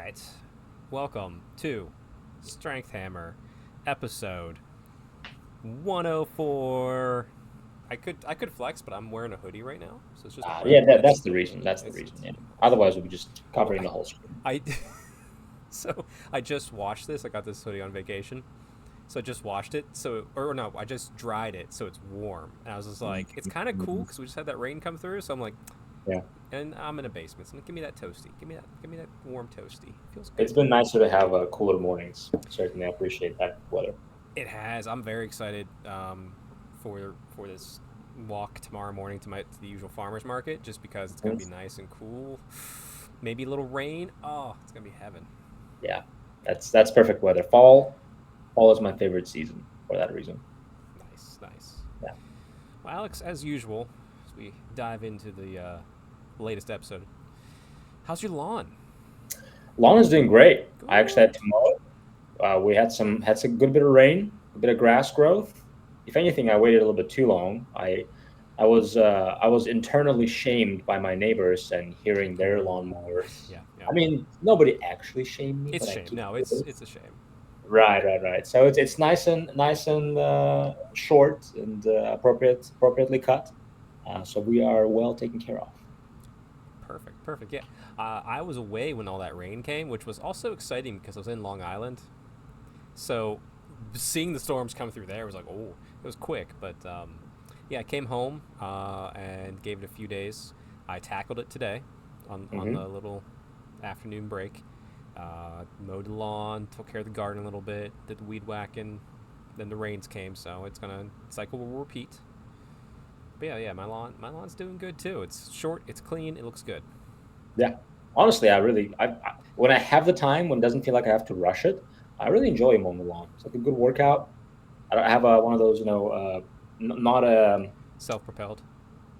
right. Welcome to Strength Hammer, episode 104. I could flex, but I'm wearing a hoodie right now, so it's just a Yeah, rip. that's the reason. That's the reason. Yeah. Otherwise, we'll be just Well, covering the whole screen. I so I just washed this. I got this hoodie on vacation, so I just washed it. So or no, I just dried it, so it's warm. And I was just like, it's kind of cool because we just had that rain come through. So I'm like, Yeah, and I'm in a basement. So give me that toasty. Give me that warm toasty. Feels good. it's been nicer to have cooler mornings. Certainly, I appreciate that weather. It has. I'm very excited for this walk tomorrow morning to the usual farmers market, just because it's gonna be nice and cool. Maybe a little rain. Oh, it's gonna be heaven. Yeah, that's perfect weather. Fall is my favorite season for that reason. Nice, nice. Yeah, Well, Alex, as usual, as we dive into the latest episode, how's your lawn? lawn is doing great. I actually had Good. to mow. We had some good bit of rain, a bit of grass growth. If anything, I waited a little bit too long. I was internally shamed by my neighbors and hearing their lawnmowers. Yeah, yeah. I mean, nobody actually shamed me, It's but a I shame. took No, it. it's a shame. Right. So it's nice and short and appropriately cut. So we are well taken care of. Perfect, perfect. Yeah, I was away when all that rain came, which was also exciting because I was in Long Island. So seeing the storms come through there was like, oh, it was quick. But yeah, I came home and gave it a few days. I tackled it today on Hmm. the little afternoon break. Mowed the lawn, took care of the garden a little bit, did the weed whacking. Then the rains came, so it's gonna cycle will repeat. But yeah, my lawn's doing good too. It's short, it's clean, it looks good. Yeah. Honestly, when I have the time, when it doesn't feel like I have to rush it, I really enjoy mowing the lawn. It's like a good workout. I have one of those, not a Self-propelled.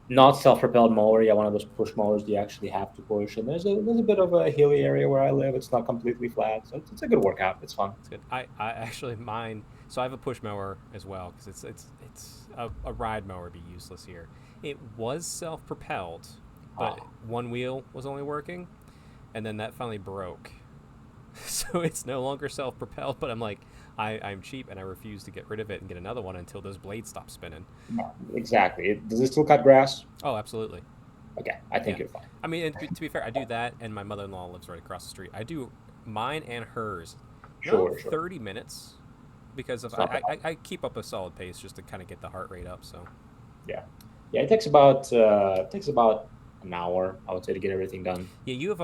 not self-propelled mower. Yeah, one of those push mowers you actually have to push. And there's a bit of a hilly area where I live. It's not completely flat, so it's a good workout. It's fun. It's good. I actually mine. So I have a push mower as well because it's a ride mower would be useless here. It was self propelled, but Ah, one wheel was only working, and then that finally broke. So it's no longer self propelled. But I'm like, I'm cheap and I refuse to get rid of it and get another one until those blades stop spinning. no, exactly. Does it still cut grass? Oh, absolutely. Okay, I Yeah. think you're fine. I mean, and to be fair, I do that, and my mother in law lives right across the street. I do mine and hers. No, Sure. 30 minutes because of It's not bad. I keep up a solid pace just to kind of get the heart rate up. So Yeah, yeah. It takes about an hour, I would say, to get everything done. yeah, you have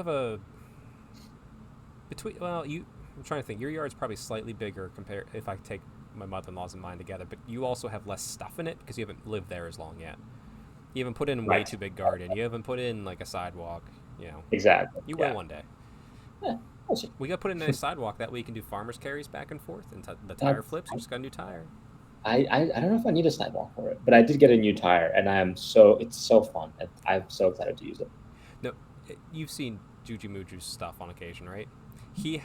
a between well you I'm trying to think your yard's probably slightly bigger compared if I take my mother-in-law's and mine together, but you also have less stuff in it because you haven't lived there as long yet. You haven't put in a way Right. too big garden. You haven't put in like a sidewalk. You know, Exactly. you will Yeah. one day. Yeah. We'll see. We got to put in a nice sidewalk that way you can do farmers carries back and forth and the Uh, tire flips. You just got a new tire. I don't know if I need a sidewalk for it, but I did get a new tire, and it's so fun. I'm so excited to use it. No, you've seen Juju Muju's stuff on occasion, right? He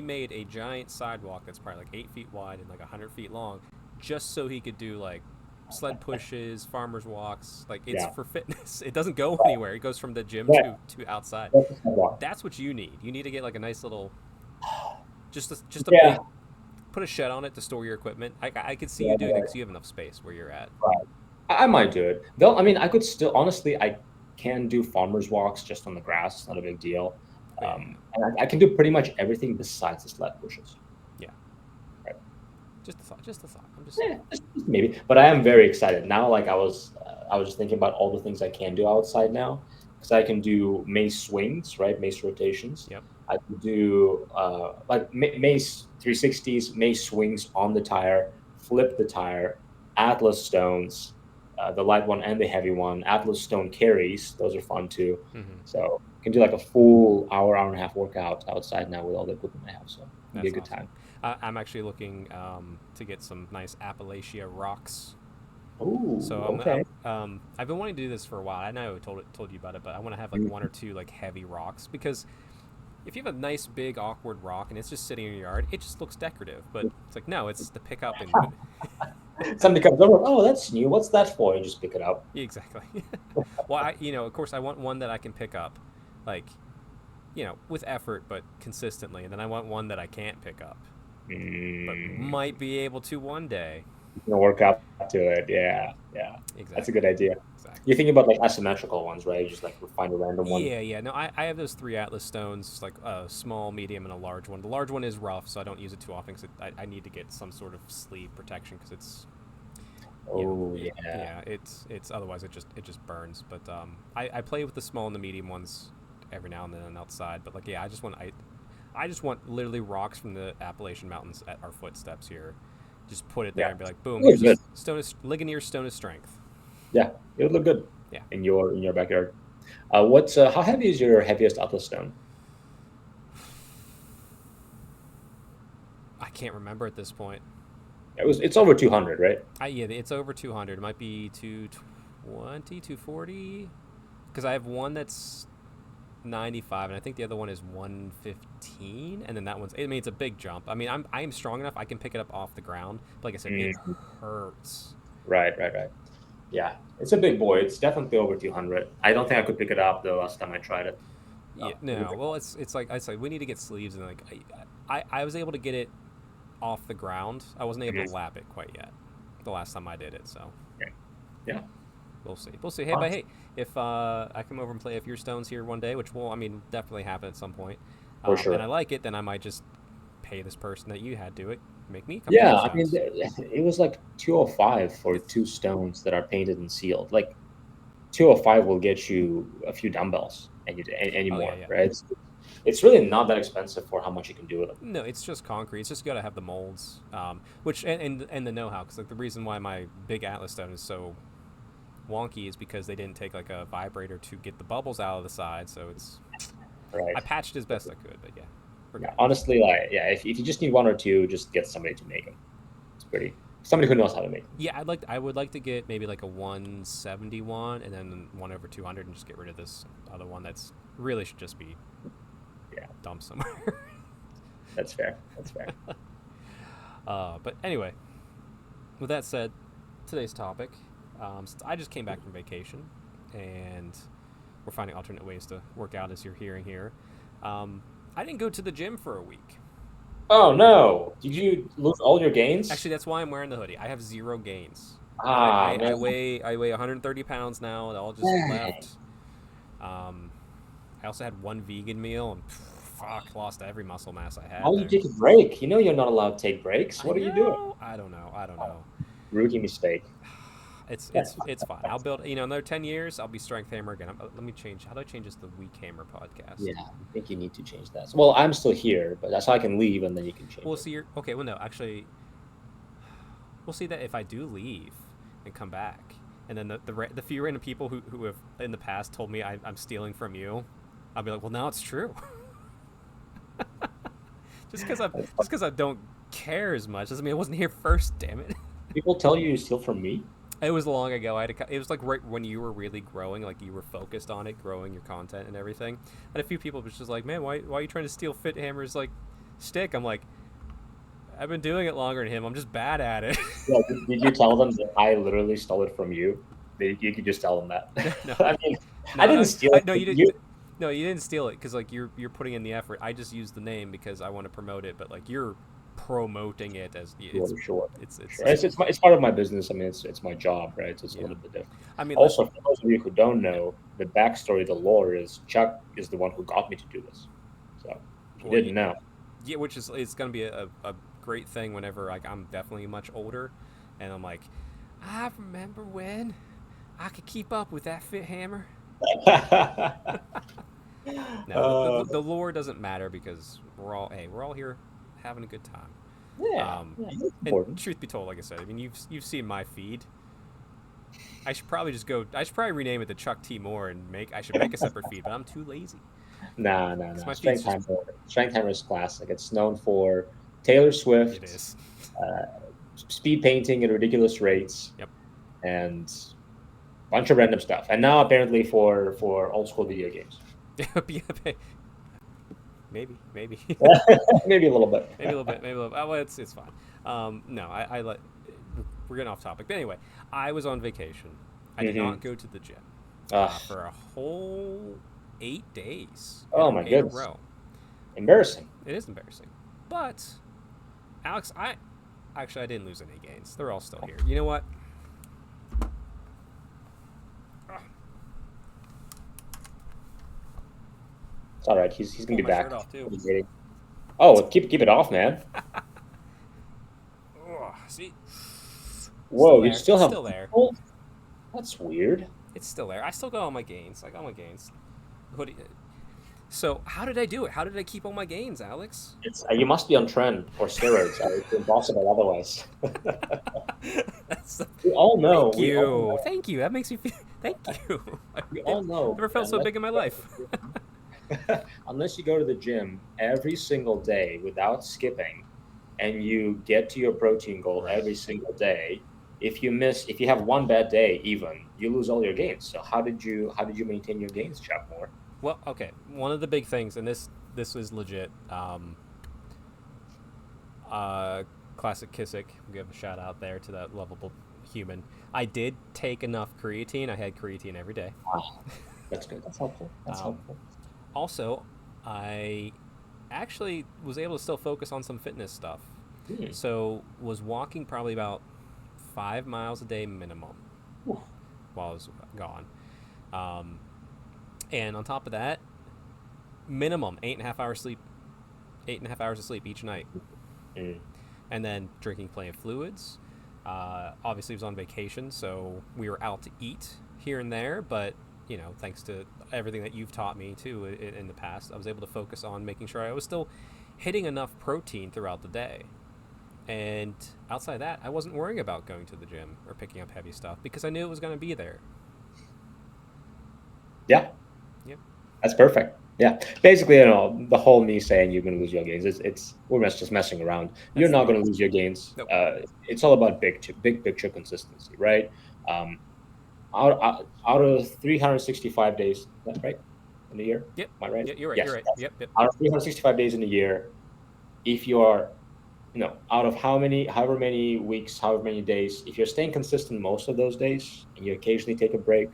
made a giant sidewalk that's probably like 8 feet wide and like 100 feet long, just so he could do like sled pushes, farmers walks. Like it's Yeah. for fitness. It doesn't go Right. anywhere. It goes from the gym Yeah. to outside. That's a sidewalk. That's what you need. You need to get like a nice little just a Yeah. big put a shed on it to store your equipment. I could see Yeah. you doing it because you have enough space where you're at. Right. I might do it. Though, I mean, I could still, honestly, I can do farmers walks just on the grass. It's not a big deal. Oh, yeah, And I can do pretty much everything besides the sled pushes. yeah. Right. Just a thought. Just a thought. I'm just saying. Yeah, just maybe. But I am very excited now. Like I was just thinking about all the things I can do outside now because I can do mace swings, right? Mace rotations. Yep. I can do like mace 360s, mace swings on the tire, flip the tire, Atlas stones, the light one and the heavy one, Atlas stone carries. Those are fun too. Mm-hmm. So I can do like a full hour and a half workout outside now with all the equipment I have. So it'll be a That's good awesome. time. I'm actually looking to get some nice Appalachia rocks. Oh, So okay. I've been wanting to do this for a while. I know I told you about it, but I want to have like one or two like heavy rocks because if you have a nice big awkward rock and it's just sitting in your yard, it just looks decorative. But it's like no, it's to pick up and Somebody comes over, oh, that's new. What's that for? You just pick it up. exactly. Well, of course, I want one that I can pick up, like with effort but consistently, and then I want one that I can't pick up, but Mm, might be able to one day. gonna work up to it. Yeah, yeah. That's a Exactly. good idea. Exactly. You're thinking about like asymmetrical ones, right? You just like find a random one. Yeah, yeah. No, I have those 3 Atlas stones, like a small, medium, and a large one. The large one is rough, so I don't use it too often because I need to get some sort of sleeve protection because it's Oh yeah. yeah, it's otherwise it just burns. But I play with the small and the medium ones every now and then outside. But like yeah, I just want literally rocks from the Appalachian Mountains at our footsteps here. Just put it there Yeah. and be like, boom, It looks here's a good. Ligonier Stone of Strength. Yeah, it would look good Yeah, in your backyard. What's how heavy is your heaviest Atlas stone? I can't remember at this point. It's over 200, right? Yeah, it's over 200. It might be 220, 240. Because I have one that's 95, and I think the other one is 115, and then that one's. I mean, it's a big jump. I mean, I'm strong enough I can pick it up off the ground. But like I said, it Mm, hurts. right, right, right. Yeah, it's a big boy. It's definitely over 200. I don't think I could pick it up the last time I tried it. Yeah, It was no. Well, it's like I said, we need to get sleeves, and like I was able to get it off the ground. I wasn't able to Mhm. lap it quite yet. The last time I did it, so Okay. Yeah, we'll see. We'll see. Hey, fun. but hey, if I come over and play a few stones here one day, which will, I mean, definitely happen at some point, For and I sure. like it, then I might just pay this person that you had do it, make me a couple Yeah, more I mean, stones. it was like 205 for It's two stones that are painted and sealed. Like 205 will get you a few dumbbells oh yeah, anymore, yeah. right? It's really not that expensive for how much you can do with them. No, it's just concrete. It's just got to have the molds, which and the know-how. Because like the reason why my big Atlas stone is so wonky is because they didn't take like a vibrator to get the bubbles out of the side. So I Right. patched as best I could, but yeah, we're Yeah, good. honestly, like, yeah, if you just need one or two, just get somebody to make them. It's pretty somebody who knows how to make them. Yeah, I would like to get maybe like a 171 and then one over 200 and just get rid of this other one that's really should just be Yeah, dumped somewhere. that's fair. That's fair. But anyway, with that said, today's topic. Since I just came back from vacation, and we're finding alternate ways to work out, as you're hearing here. I didn't go to the gym for a week. Oh no! Did You you lose all your gains? actually, that's why I'm wearing the hoodie. I have zero gains. Ah man, I weigh 130 pounds now. It all just dang. left. Um, I also had one vegan meal and fuck, lost every muscle mass I Why had don't you there. take a break? You know you're not allowed to take breaks. I What are you doing? know. I don't know. I don't Oh, know. rookie mistake. It's fine. I'll build. Another 10 years, I'll be strength hammer again. Let me change. How do I change this to weak hammer podcast? Yeah, I think you need to change that. Well, I'm still here, but that's how I can leave, and then you can change We'll it. see. Okay. Well, no. Actually, we'll see that if I do leave and come back, and then the few random people who have in the past told me I'm stealing from you, I'll be like, well, now it's true. Just because I don't care as much doesn't mean I wasn't here first. Damn it. People tell you steal from me. It was long ago. It was like right when you were really growing, like you were focused on it, growing your content and everything. And a few people was just like, "Man, why are you trying to steal Fit Hammer's like stick?" I'm like, "I've been doing it longer than him. I'm just bad at it." Yeah, did you tell them that I literally stole it from you? You could just tell them that. no, I mean, I no, didn't no, steal it no. from You you. didn't. No, you didn't steal it because like you're putting in the effort. I just used the name because I want to promote it, but like you're promoting it as Sure, it's sure, it's sure. just. It's part of my business. I mean, it's my job, right? So it's a Yeah. little bit different. I mean, Also, for those of you who don't yeah. know, the backstory, the lore is Chuck is the one who got me to do this. So if you Well, didn't know, yeah, which is it's gonna be a great thing whenever like I'm definitely much older, and I'm like, I remember when I could keep up with that Fit Hammer. No, uh, the lore doesn't matter because we're all here having a good time. yeah, Um, yeah, that's and important. truth be told, like I said, I mean you've seen my feed. I should probably just go. I should probably rename it to Chuck T Moore and make. I should make a separate feed, but I'm too lazy Nah, nah, because nah. my feed's just. Strength Hammer is classic. It's known for Taylor It Swift, is. uh, speed painting at ridiculous rates, Yep. and a bunch of random stuff. And now apparently for old school video games. Maybe, maybe. Maybe a little bit. Maybe a little bit. Maybe a little bit. Oh, well, it's fine. No, I let. We're getting off topic. But anyway, I was on vacation. I did Hmm. not go to the gym Uh, for a whole 8 days Oh my in a goodness, row. embarrassing. It is embarrassing. But, Alex, I didn't lose any gains. They're all still here. You know what? It's all right. He's gonna Pull be my back. shirt off, too. Oh, keep it off, man. Oh, see? Whoa, you still It's have. still there. That's weird. It's still there. I still got all my gains. I got my gains. So, how did I do it? How did I keep all my gains, Alex? You must be on trend or steroids. It's impossible otherwise. We all know. Thank you. Thank you. That makes me feel. Thank you. We all know. Never felt so big in my life. Unless you go to the gym every single day without skipping, and you get to your protein goal every single day, if you have one bad day, even you lose all your gains. So how did you maintain your gains, Chuck Moore? Well, okay. One of the big things, and this is legit. Classic Kissick. We give a shout out there to that lovable human. I did take enough creatine. I had creatine every day. Wow. That's good. That's helpful. That's helpful. Also, I actually was able to still focus on some fitness stuff. So was walking probably about 5 miles a day minimum while I was gone. And on top of that, minimum 8.5 hours sleep, 8.5 hours of sleep each night. And then drinking plenty of fluids. Obviously, I was on vacation, so we were out to eat here and there, but thanks to everything that you've taught me too in the past, I was able to focus on making sure I was still hitting enough protein throughout the day. And outside of that, I wasn't worrying about going to the gym or picking up heavy stuff because I knew it was going to be there. Yeah. Yep. That's perfect. Yeah. Basically, the whole me saying you're going to lose your gains, we're just messing around. You're not going to lose your gains. Nope. It's all about big picture consistency, right? Out of 365 days, that's right, in a year. Yep. Am I right? Yeah, you're right. Yes. You're right. Yep. Out of 365 days in a year, if you are, out of however many weeks, however many days, if you're staying consistent most of those days and you occasionally take a break,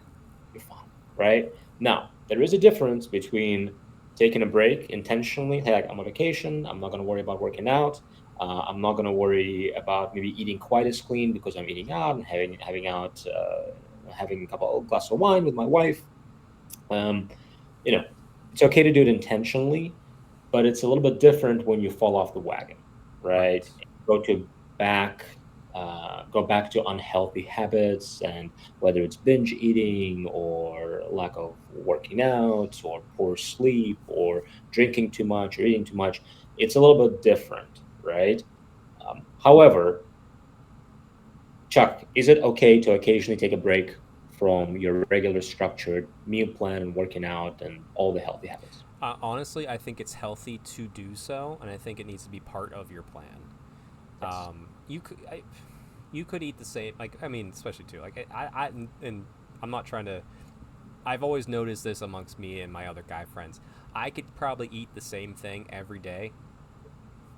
you're fine, right? Now, there is a difference between taking a break intentionally, hey, like I'm on vacation, I'm not going to worry about working out, I'm not going to worry about maybe eating quite as clean because I'm eating out and having a couple of glasses of wine with my wife. It's okay to do it intentionally, but it's a little bit different when you fall off the wagon, right? Go back to unhealthy habits, and whether it's binge eating or lack of working out or poor sleep or drinking too much or eating too much, it's a little bit different, right? However, Chuck, is it okay to occasionally take a break from your regular structured meal plan and working out and all the healthy habits? Honestly, I think it's healthy to do so, and I think it needs to be part of your plan. Yes. You could eat the same, especially too. And I'm not trying to. I've always noticed this amongst me and my other guy friends. I could probably eat the same thing every day,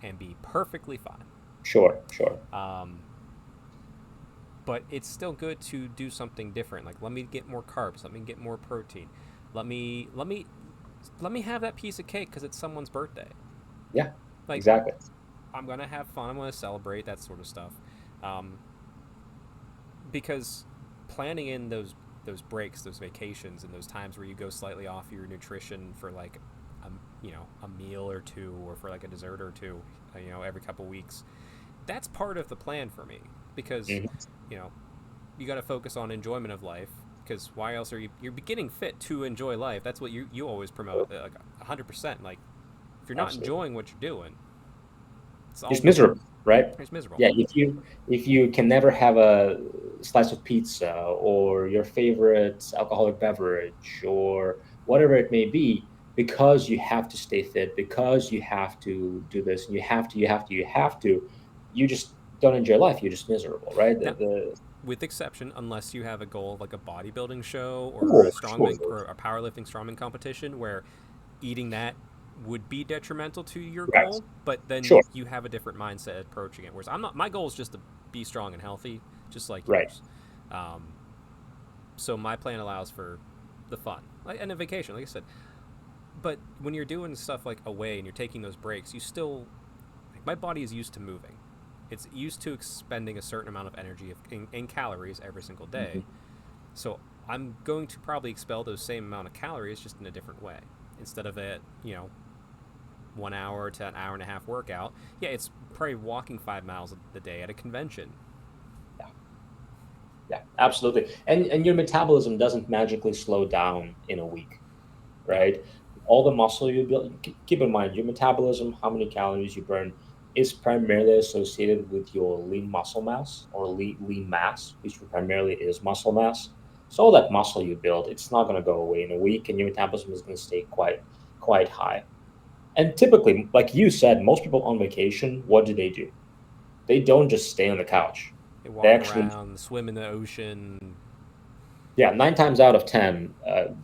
and be perfectly fine. Sure. But it's still good to do something different. Like, let me get more carbs. Let me get more protein. Let me have that piece of cake because it's someone's birthday. Yeah, exactly. I'm going to have fun. I'm going to celebrate, that sort of stuff. Because planning in those breaks, those vacations, and those times where you go slightly off your nutrition for like a meal or two, or for like a dessert or two, every couple weeks, that's part of the plan for me. Because you got to focus on enjoyment of life. Because why else are you're getting fit to enjoy life? That's what you always promote, like 100%. Like, if you're not enjoying what you're doing, it's miserable, right? It's miserable. Yeah, if you can never have a slice of pizza or your favorite alcoholic beverage or whatever it may be, because you have to stay fit, because you have to do this, and you just don't enjoy life. You're just miserable, right? With exception, unless you have a goal like a bodybuilding show or a powerlifting strongman competition, where eating that would be detrimental to your goal, but then you have a different mindset approaching it. Whereas my goal is just to be strong and healthy, just like yours. So my plan allows for the fun, and a vacation. Like I said, But when you're doing stuff like away and you're taking those breaks, you still, like, my body is used to moving. It's used to expending a certain amount of energy in calories every single day. Mhm. So I'm going to probably expel those same amount of calories just in a different way. Instead of a 1 hour to an hour and a half workout, yeah, it's probably walking 5 miles a day at a convention. Yeah, yeah, absolutely. And your metabolism doesn't magically slow down in a week, No. right? All the muscle you build, keep in mind, your metabolism, how many calories you burn, is primarily associated with your lean muscle mass or lean mass, which primarily is muscle mass. So all that muscle you build, it's not going to go away in a week, and your metabolism is going to stay quite high. And typically, like you said, most people on vacation, what do? They don't just stay on the couch. They They walk actually, around, swim in the ocean. yeah, 9 times out of 10,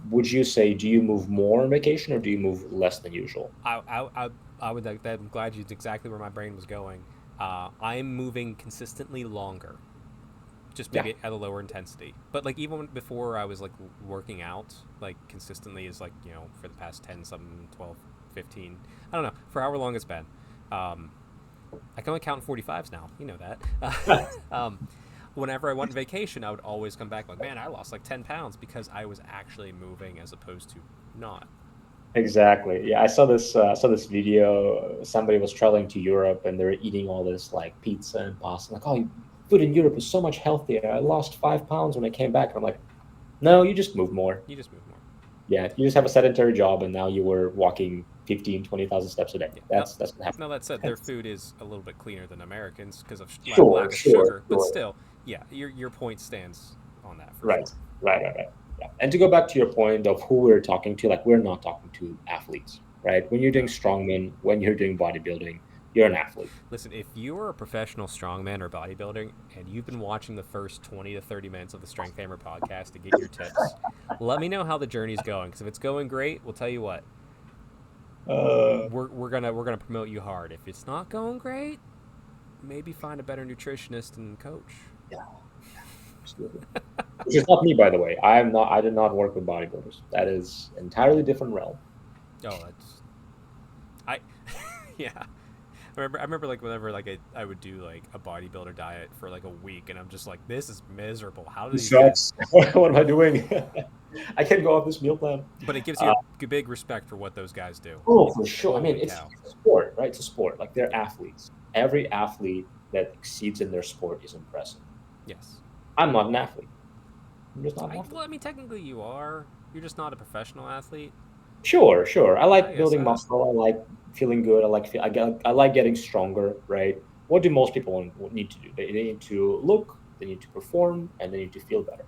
would you say, do you move more on vacation or do you move less than usual? I would like that. I'm glad you exactly where my brain was going. I'm moving consistently longer, just Yeah. maybe at a lower intensity. But like even before I was like working out like consistently is like for the past 10, some 12, 15. I don't know for however long it's been. Um, I can only count in 45s now. You know that. um, Whenever I went on vacation, I would always come back like, man, I lost like 10 pounds because I was actually moving as opposed to not. Exactly. Yeah, I saw this video. Somebody was traveling to Europe and they're eating all this like pizza and pasta. Like, oh, food in Europe is so much healthier. I lost 5 pounds when I came back. And I'm like, no, you just move more. You just move more. Yeah, you just have a sedentary job and now you were walking 15, 20,000 steps a day. Yeah. That's what Now happened. that said, their food is a little bit cleaner than Americans because of Sure, lack of sure, sugar. But sure. still, yeah, your point stands on that for Right, sure. right. Yeah. And to go back to your point of who we're talking to, like we're not talking to athletes, right? When you're doing No. strongman, when you're doing bodybuilding, you're an athlete. Listen, if you are a professional strongman or bodybuilding and you've been watching the first 20 to 30 minutes of the Strength Hammer podcast to get your tips, let me know how the journey's going. Because if it's going great, we'll tell you what, Uh, we're gonna promote you hard. If it's not going great, maybe find a better nutritionist and coach. yeah, absolutely. Which is not me, by the way. I did not work with bodybuilders. That is entirely different realm. Oh, that's I. Yeah, I remember like whenever like I would do like a bodybuilder diet for like a week, and I'm just like, this is miserable. How do This these guys? sucks. What am I doing? I can't go off this meal plan. But it gives Uh, you a big respect for what those guys do. oh, for sure. I mean, Holy it's, cow! it's a sport, right? It's a sport. Like they're Yeah. athletes. Every athlete that exceeds in their sport is impressive. Yes. I'm not an athlete. I'm just not an athlete. Well, I mean, technically you are. You're just not a professional athlete. Sure, sure. I I like guess. building muscle. I like feeling good. I like getting stronger, right? What do most people need to do? They need to look, they need to perform, and they need to feel better,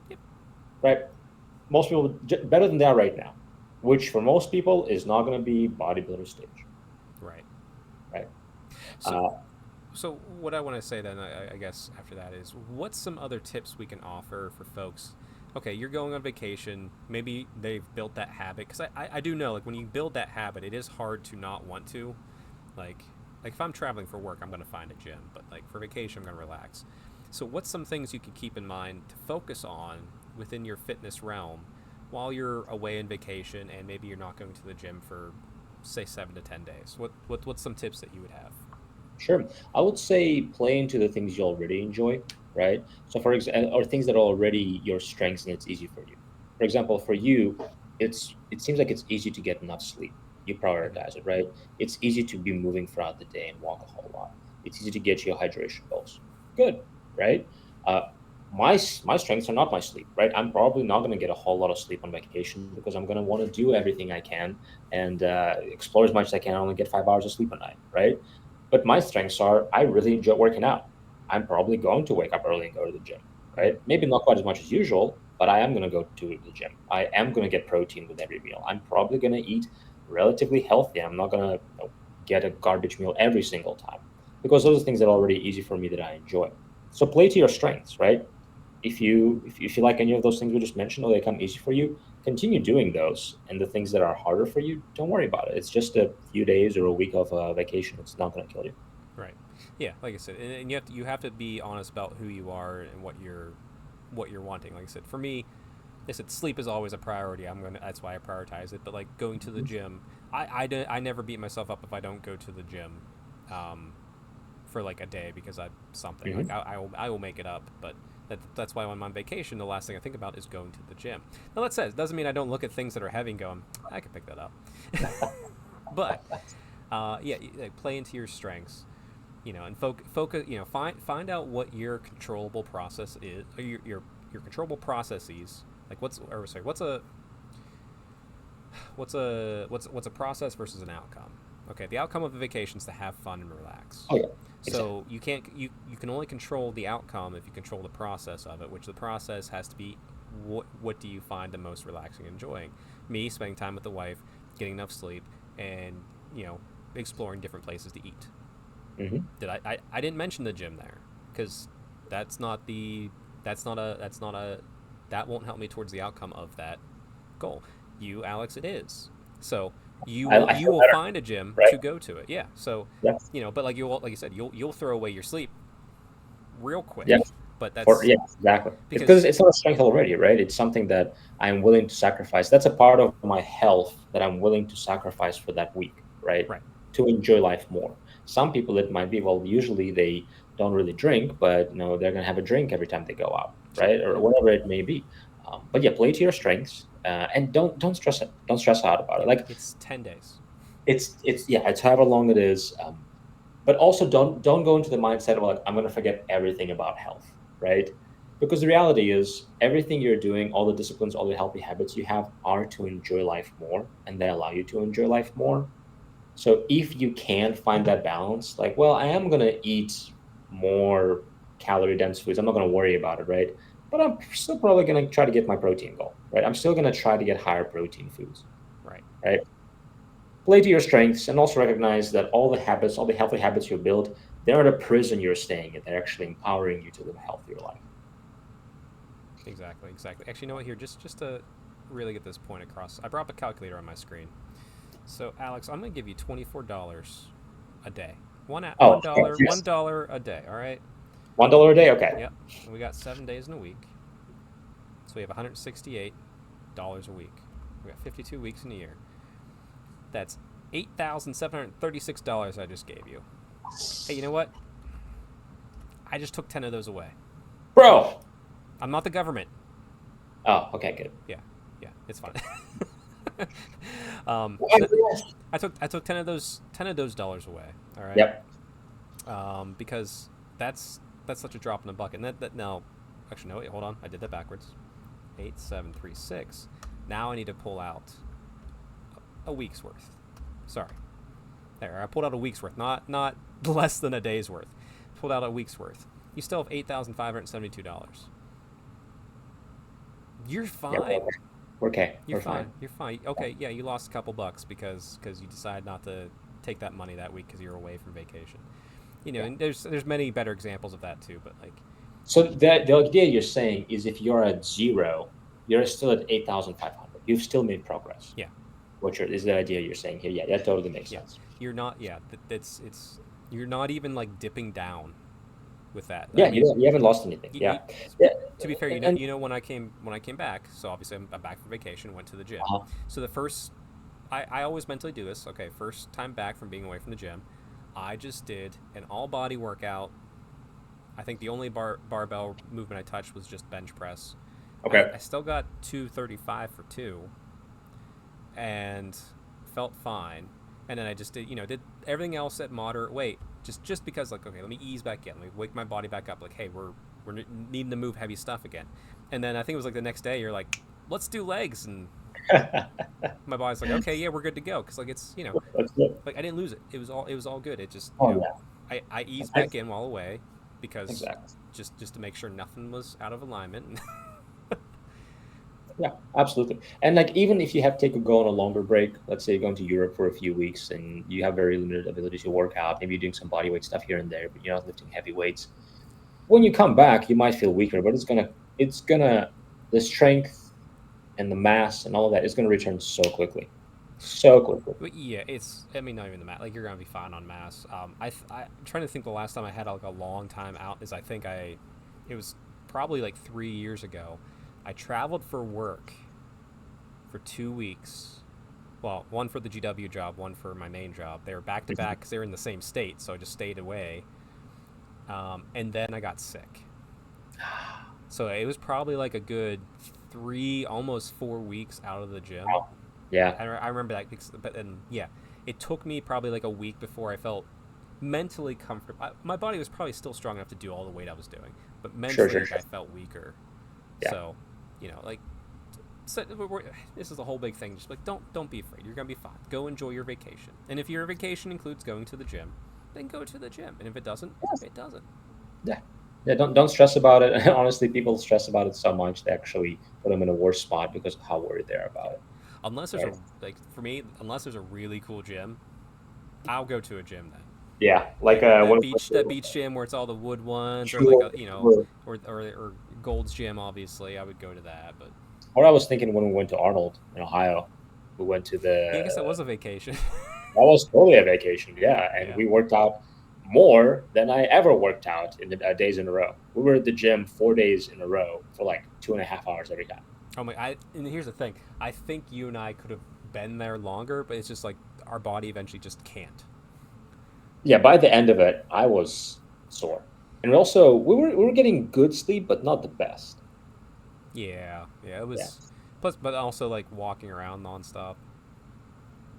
Yep. right? Most people better than they are right now, which for most people is not going to be bodybuilder stage, Right. right? So, Uh, so what I want to say then, I guess after that is, what's some other tips we can offer for folks? Okay, you're going on vacation. Maybe they've built that habit because I do know like when you build that habit, it is hard to not want to. Like like if I'm traveling for work, I'm gonna find a gym, but like for vacation, I'm gonna relax. So what's some things you could keep in mind to focus on within your fitness realm while you're away on vacation and maybe you're not going to the gym for say 7 to 10 days? What's some tips that you would have? Sure. I would say play into the things you already enjoy, right? So for example, or things that are already your strengths and it's easy for you. For example, for you, it seems like it's easy to get enough sleep. You Mm-hmm. prioritize it, right? It's easy to be moving throughout the day and walk a whole lot. It's easy to get your hydration goals. Good, right? Uh, my strengths are not my sleep, right? I'm probably not going to get a whole lot of sleep on vacation because I'm going to want to do everything I can and explore as much as I can. I only get 5 hours of sleep a night, right? But my strengths are I really enjoy working out. I'm probably going to wake up early and go to the gym, right? Mm-hmm. Maybe not quite as much as usual, but I am going to go to the gym. I am going to get protein with every meal. I'm probably going to eat relatively healthy. I'm not going to get a garbage meal every single time because those are things that are already easy for me that I enjoy. So play to your strengths, right? If you like any of those things we just mentioned or they come easy for you, continue doing those. And the things that are harder for you, don't worry about it. It's just a few days or a week of vacation. It's not going to kill you. Right. Yeah, like I said, and you have to be honest about who you are and what you're wanting. Like I said, for me, they said sleep is always a priority. That's why I prioritize it. But like going to the gym, I never beat myself up if I don't go to the gym, for like a day because Mm-hmm. like I will make it up. But that's why when I'm on vacation, the last thing I think about is going to the gym. Now that says doesn't mean I don't look at things that are heavy and going, I can pick that up. But yeah, like play into your strengths, and focus. Find out what your controllable process is, or your controllable processes. Like what's a process versus an outcome? Okay, the outcome of the vacation is to have fun and relax. Oh yeah, exactly. So you can only control the outcome if you control the process of it, which the process has to be what do you find the most relaxing and enjoying? Me spending time with the wife, getting enough sleep, and exploring different places to eat. Mm-hmm. I didn't mention the gym there because that's not the that's not a that won't help me towards the outcome of that goal. You, Alex, it is. So I you feel will better, find a gym right? to go to it. Yeah. So Yes. but like you said, you'll throw away your sleep real quick. Yes. But For that's yes, exactly. It's because because it's not a strength already, right? It's something that I'm willing to sacrifice. That's a part of my health that I'm willing to sacrifice for that week, right? right. To enjoy life more. Some people it might be, well, usually they don't really drink, but they're gonna have a drink every time they go out, Sure. right? Or Yeah. whatever it may be. But yeah, play to your strengths, and don't stress it. Don't stress out about it. Like It's 10 days. it's yeah, it's however long it is. But also don't go into the mindset of like I'm going to forget everything about health, right? Because the reality is everything you're doing, all the disciplines, all the healthy habits you have are to enjoy life more, and they allow you to enjoy life more. So if you can find that balance, like, well, I am going to eat more calorie dense foods, I'm not going to worry about it, right? But I'm still probably going to try to get my protein goal, right? I'm still going to try to get higher protein foods, Right. right? Play to your strengths and also recognize that all the habits, all the healthy habits you build, they're not a prison you're staying in. They're actually empowering you to live a healthier life. Exactly. Exactly. Actually, you know what? Here, just to really get this point across, I brought up a calculator on my screen. So, Alex, I'm gonna give you $24 a day. Oh, One yes. dollar a day. All right. $1 a day? Okay. Yep. And we got 7 days in a week, so we have $168 a week. We got 52 weeks in a year. That's $8,736 I just gave you. Hey, you know what? I just took 10 of those away. Bro. I'm not the government. Oh, okay, good. Yeah, yeah, it's fine. Well, so yes. I took 10 of those dollars away. All right, Yep. because that's such a drop in the bucket. And that now, actually no, wait, hold on, I did that backwards. 8,736. Now I need to pull out a week's worth. Sorry, there I pulled out a week's worth, not less than a day's worth. Pulled out a week's worth. You still have $8,572. You're Yep. fine. We're okay. You're We're fine. fine. You're fine. Okay, yeah, you lost a couple bucks because you decided not to take that money that week because you were away from vacation. Yeah. And there's many better examples of that too. But like, So the idea you're saying is if you're at zero, you're still at 8,500. You've still made progress. yeah, Is the idea you're saying here? Yeah, that totally makes yeah, sense. you're not. Yeah, it's you're not even like dipping down with that. I Yeah, mean, you haven't lost anything. you, Yeah. Yeah. to be fair, And when I came back. So obviously I'm back from vacation. Went to the gym. uh So the first, I always mentally do this. Okay, first time back from being away from the gym, I just did an all body workout. I think the only barbell movement I touched was just bench press. okay. I still got 235 for two, and felt fine. And then I just did everything else at moderate weight, just because like okay, let me ease back in, let me wake my body back up. Like hey, we're needing to move heavy stuff again. And then I think it was like the next day you're like, let's do legs, and my body's like okay, yeah, we're good to go because like it's That's good. like I didn't lose it. It was all good. It just Oh yeah, I eased I- back in while away because exactly. just to make sure nothing was out of alignment. Yeah, absolutely. And like even if you have to go on a longer break, let's say you're going to Europe for a few weeks and you have very limited ability to work out, maybe you're doing some body weight stuff here and there, but you're not lifting heavy weights. When you come back, you might feel weaker, but it's gonna the strength and the mass and all of that is gonna return so quickly, so quickly. But yeah, it's I mean not even the mass. Like you're gonna be fine on mass. I'm trying to think the last time I had like a long time out is I think it was probably like 3 years ago. I traveled for work for 2 weeks. Well, one for the GW job, one for my main job. They were back to back because they were in the same state, so I just stayed away. And then I got sick. So it was probably like a good 3, almost 4 weeks out of the gym. Wow. Yeah. I remember that, but then yeah, it took me probably like a week before I felt mentally comfortable. My body was probably still strong enough to do all the weight I was doing, but Sure, mentally sure, like, sure. I felt weaker. Yeah. So, like, so this is a whole big thing. Just like don't be afraid. You're gonna be fine. Go enjoy your vacation. And if your vacation includes going to the gym, then go to the gym. And if it doesn't, Yes. it doesn't. Yeah. Yeah. Don't stress about it. Honestly, people stress about it so much they actually put them in a worse spot because of how worried they're Yeah. about it. Unless there's Right. a like for me, unless there's a really cool gym, I'll go to a gym then. Yeah. Like Like what that beach gym where it's all the wood ones, or like sure, a sure. or Gold's Gym. Obviously, I would go to that. But What I was thinking when we went to Arnold in Ohio, we went to yeah, I guess that the was a vacation. that was totally a vacation, yeah, and Yeah. we worked out more than I ever worked out in the days in a row. We were at the gym 4 days in a row for like 2.5 hours every time. Oh my! And here's the thing. I think you and I could have been there longer, but it's just like our body eventually just can't. Yeah, by the end of it, I was sore, and also we were getting good sleep, but not the best. Yeah. Yeah. It Yeah, was. Plus, but also like walking around nonstop.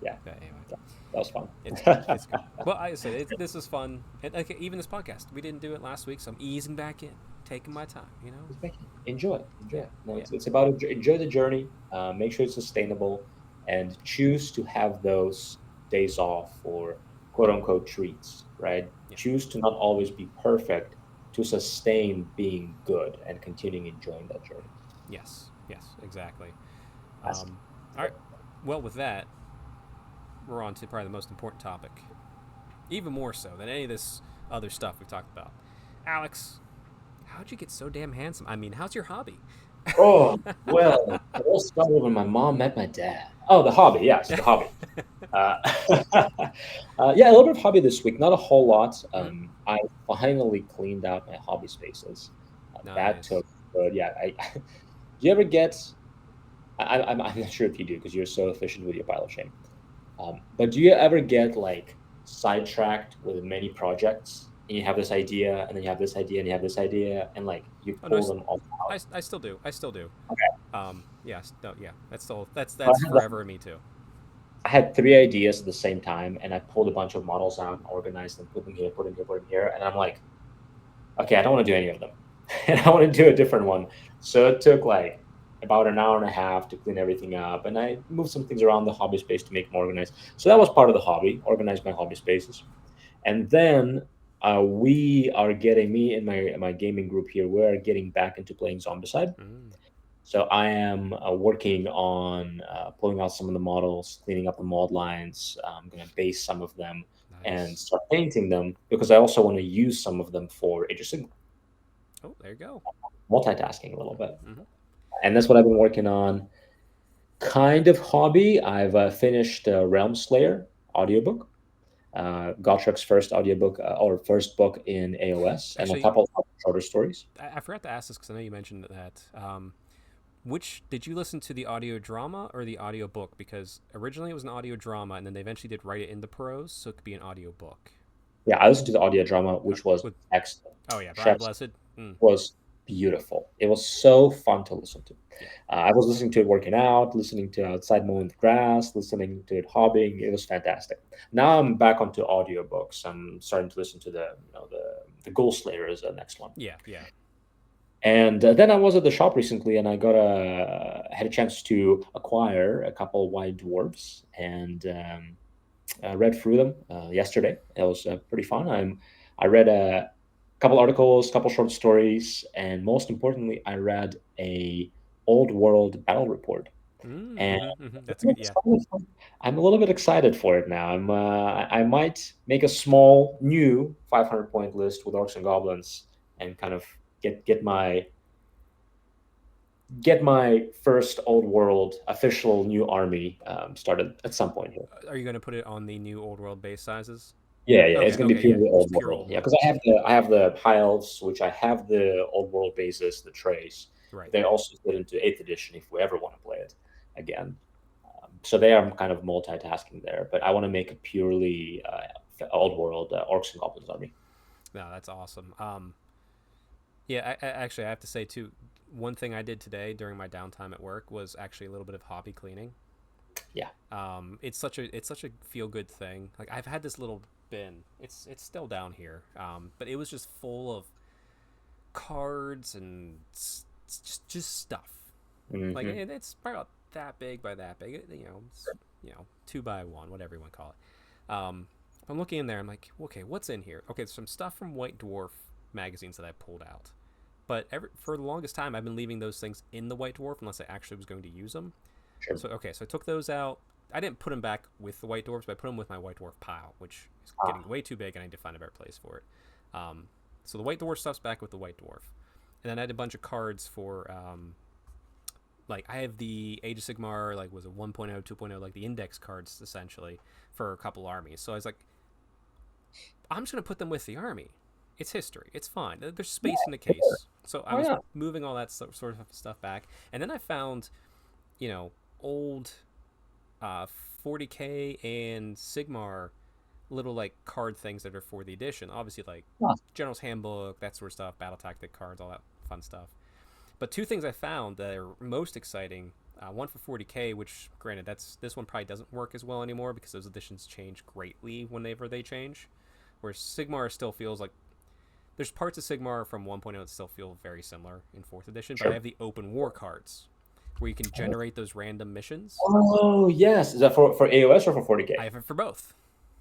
yeah, But anyway, yeah, that was fun. it's good. It's good. Well, I said this is fun. And like even this podcast, we didn't do it last week, so I'm easing back in, taking my time. Just make it- enjoy, enjoy. Yeah. No, Yeah. it's about enjoy the journey. Make sure it's sustainable, and choose to have those days off for quote unquote treats. Right? Yeah. Choose to not always be perfect to sustain being good and continuing enjoying that journey. Yes. Yes. Exactly. That's All right. Well, with that, we're on to probably the most important topic, even more so than any of this other stuff we've talked about. Alex, how'd you get so damn handsome? I mean, how's your hobby? oh well. It all started when my mom met my dad. Oh, the hobby, yes, the hobby. Uh, yeah, a little bit of hobby this week, not a whole lot. Mm-hmm. I finally cleaned out my hobby spaces. That Nice. took, but yeah, do you ever get? I'm not sure if you do because you're so efficient with your pile of shame. But do you ever get like sidetracked with many projects? And you have this idea, and then you have this idea, and you have this idea, and like you Oh no, pull them all out. I still do. I still do. Okay. Yes. No. Yeah. So That's forever me too. I had three ideas at the same time, and I pulled a bunch of models out and organized them, put them here, put them here, put them here, and I'm like, okay, I don't want to do any of them, and I want to do a different one. So it took like about an hour and a half to clean everything up, and I moved some things around the hobby space to make them organized. So that was part of the hobby, organize my hobby spaces, and then we are getting me and my gaming group here. We're getting back into playing Zombicide. Mm, So I am working on pulling out some of the models, cleaning up the mod lines. I'm going to base some of them and nice. start painting them because I also want to use some of them for Age of Sigmar, Oh, there you go. multitasking a little bit. Mm-hmm. And that's what I've been working on. Kind of hobby. I've finished Realm Slayer audiobook, Gotrek's first audiobook or first book in AOS, and a Actually, couple of shorter stories. I forgot to ask this because I know you mentioned that. Which did you listen to, the audio drama or the audio book? Because originally it was an audio drama, and then they eventually did write it into prose, so it could be an audio book. Yeah, I listened to the audio drama, which was With excellent. oh yeah, Brian Chef's Blessed. Mm, was beautiful. It was so fun to listen to. yeah, I was listening to it working out, listening to outside mowing the grass, listening to it hobbying. It was fantastic. Now I'm back onto audiobooks. I'm starting to listen to the Ghoul Slayer is the next one. yeah, yeah. And then I was at the shop recently, and I had a chance to acquire a couple white dwarves, and read through them yesterday. It was pretty fun. I read a couple articles, couple short stories, and most importantly, I read a old world battle report. Mm, And mm-hmm, mm-hmm. That's a good. Yeah. I'm a little bit excited for it now. I might make a small new 500 point list with orcs and goblins and kind of get my first old world official new army started at some point here. Are you going to put it on the new old world base sizes? Yeah, yeah, it's Okay, gonna be okay, yeah, purely just old pure world. old Yeah, world. because I have the high elves, which I have the old world bases, the trays, Right. They also split into 8th edition if we ever want to play it again. So they are kind of multitasking there. But I want to make a purely old world orcs and goblins army. No, that's awesome. Yeah, actually, I have to say too. One thing I did today during my downtime at work was actually a little bit of hobby cleaning. Yeah. It's such a feel good thing. Like I've had this little bin. It's still down here. But it was just full of cards and just stuff. Mm-hmm. Like it's probably about that big by that big. It's, 2x1, whatever you want to call it. I'm looking in there. I'm like, okay, what's in here? Okay, there's some stuff from White Dwarf magazines that I pulled out. But for the longest time, I've been leaving those things in the White Dwarf unless I actually was going to use them. Sure. So I took those out. I didn't put them back with the White Dwarfs, but I put them with my White Dwarf pile, which is getting way too big, and I need to find a better place for it. So the White Dwarf stuff's back with the White Dwarf, and then I had a bunch of cards for, like I have the Age of Sigmar, like was it 1.0, 2.0, like the index cards essentially for a couple armies. So I was like, I'm just gonna put them with the army. It's history. It's fine. There's space in the case. Sure. So I was moving all that sort of stuff back, and then I found, old 40k and Sigmar little like card things that are for the edition. Obviously, like General's Handbook, that sort of stuff, battle tactic cards, all that fun stuff. But two things I found that are most exciting. One for 40k, which granted, this one probably doesn't work as well anymore because those editions change greatly whenever they change. Whereas Sigmar still feels like there's parts of Sigmar from 1.0 that still feel very similar in 4th edition, but I have the open war cards where you can generate those random missions. Oh, yes. Is that for AOS or for 40k? I have it for both.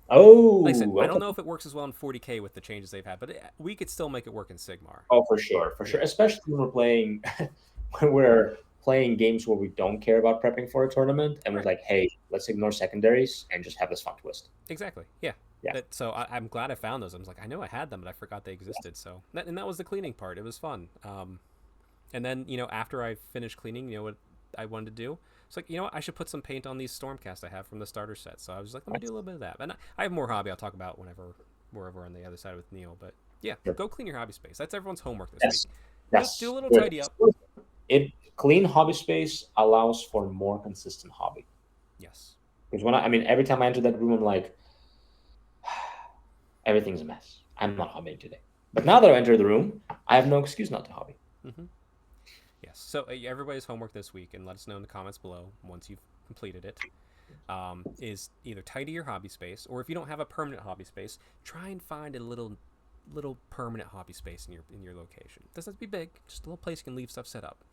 Oh, like I said, I don't know if it works as well in 40k with the changes they've had, but we could still make it work in Sigmar. Oh, for sure. Especially when we're playing games where we don't care about prepping for a tournament, and we're like, hey, let's ignore secondaries and just have this fun twist. Exactly. Yeah. So I'm glad I found those. I was like, I know I had them, but I forgot they existed. So that was the cleaning part. It was fun. And then after I finished cleaning, what I wanted to do, it's like I should put some paint on these Stormcast I have from the starter set. So I was like, let me do a little bit of that. And I have more hobby I'll talk about wherever on the other side with Neil. But yeah, go clean your hobby space. That's everyone's homework this week. Yes. Do a little tidy up. Clean hobby space allows for more consistent hobby. Yes. Because every time I enter that room, I'm like, everything's a mess. I'm not hobbying today. But now that I enter the room, I have no excuse not to hobby. Mm-hmm. Yes. So everybody's homework this week, and let us know in the comments below once you've completed it, is either tidy your hobby space, or if you don't have a permanent hobby space, try and find a little permanent hobby space in your location. It doesn't have to be big, just a little place you can leave stuff set up.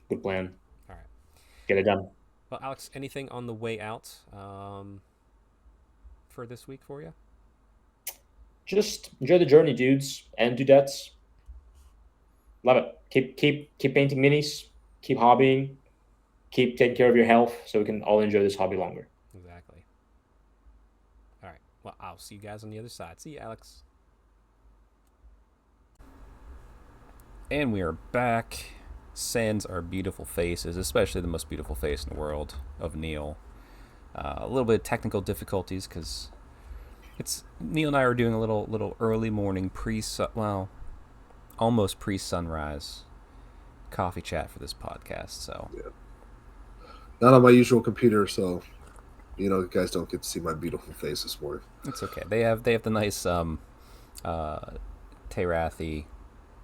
Good plan. All right. Get it done. Well, Alex, anything on the way out for this week for you? Just enjoy the journey, dudes and dudettes. Love it. Keep painting minis. Keep hobbying. Keep taking care of your health so we can all enjoy this hobby longer. Exactly. All right. Well, I'll see you guys on the other side. See you, Alex. And we are back. Sans our beautiful faces, especially the most beautiful face in the world of Neil. A little bit of technical difficulties because Neil and I are doing a little early morning almost pre-sunrise coffee chat for this podcast. So not on my usual computer, so you guys don't get to see my beautiful face this morning. It's okay. They have the nice Terathi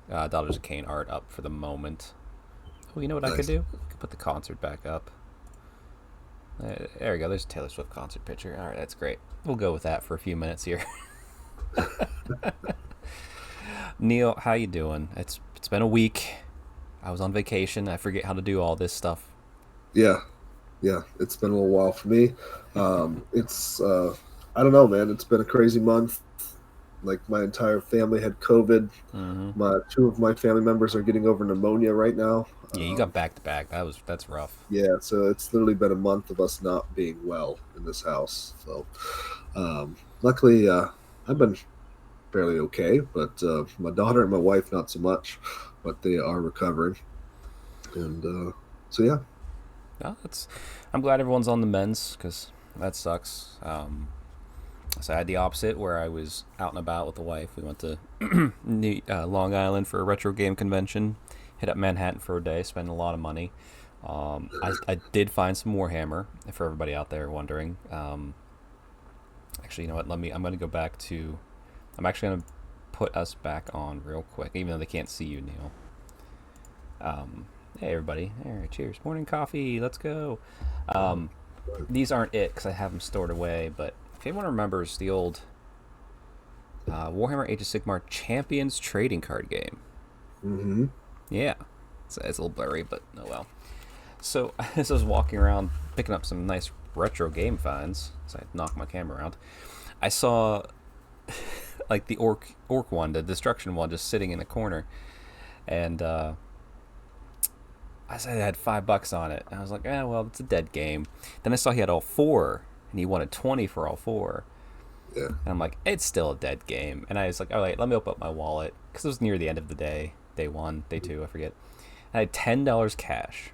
Daughters of Cain art up for the moment. Oh, you know what nice. I could do? I could put the concert back up. There we go. There's a Taylor Swift concert picture. All right, that's great. We'll go with that for a few minutes here. Neil, how you doing? It's been a week. I was on vacation. I forget how to do all this stuff. Yeah. It's been a little while for me. It's I don't know, man. It's been a crazy month. Like my entire family had COVID. Mm-hmm. Two of my family members are getting over pneumonia right now. Yeah, you got back to back. That's rough. Yeah, so it's literally been a month of us not being well in this house. So, luckily, I've been fairly okay, but my daughter and my wife not so much, but they are recovering. And so yeah. No, I'm glad everyone's on the mends because that sucks. So I had the opposite where I was out and about with the wife. We went to Long Island for a retro game convention, hit up Manhattan for a day, spend a lot of money. I did find some Warhammer for everybody out there wondering. Actually, you know what? I'm going to go back to. I'm actually going to put us back on real quick, even though they can't see you, Neil. Hey, everybody. All right, cheers. Morning coffee. Let's go. These aren't it because I have them stored away, but if anyone remembers the old Warhammer Age of Sigmar Champions trading card game. Mm-hmm. Yeah. It's a little blurry, but oh well. So, as I was walking around picking up some nice retro game finds, so I knocked my camera around, I saw like the orc one, the destruction one, just sitting in the corner, and I said it had $5 on it. And I was like, well, it's a dead game. Then I saw he had all 4, and he wanted 20 for all 4. Yeah. And I'm like, it's still a dead game. And I was like, all right, let me open up my wallet because it was near the end of the day, day 1, day 2, I forget. And I had $10 cash.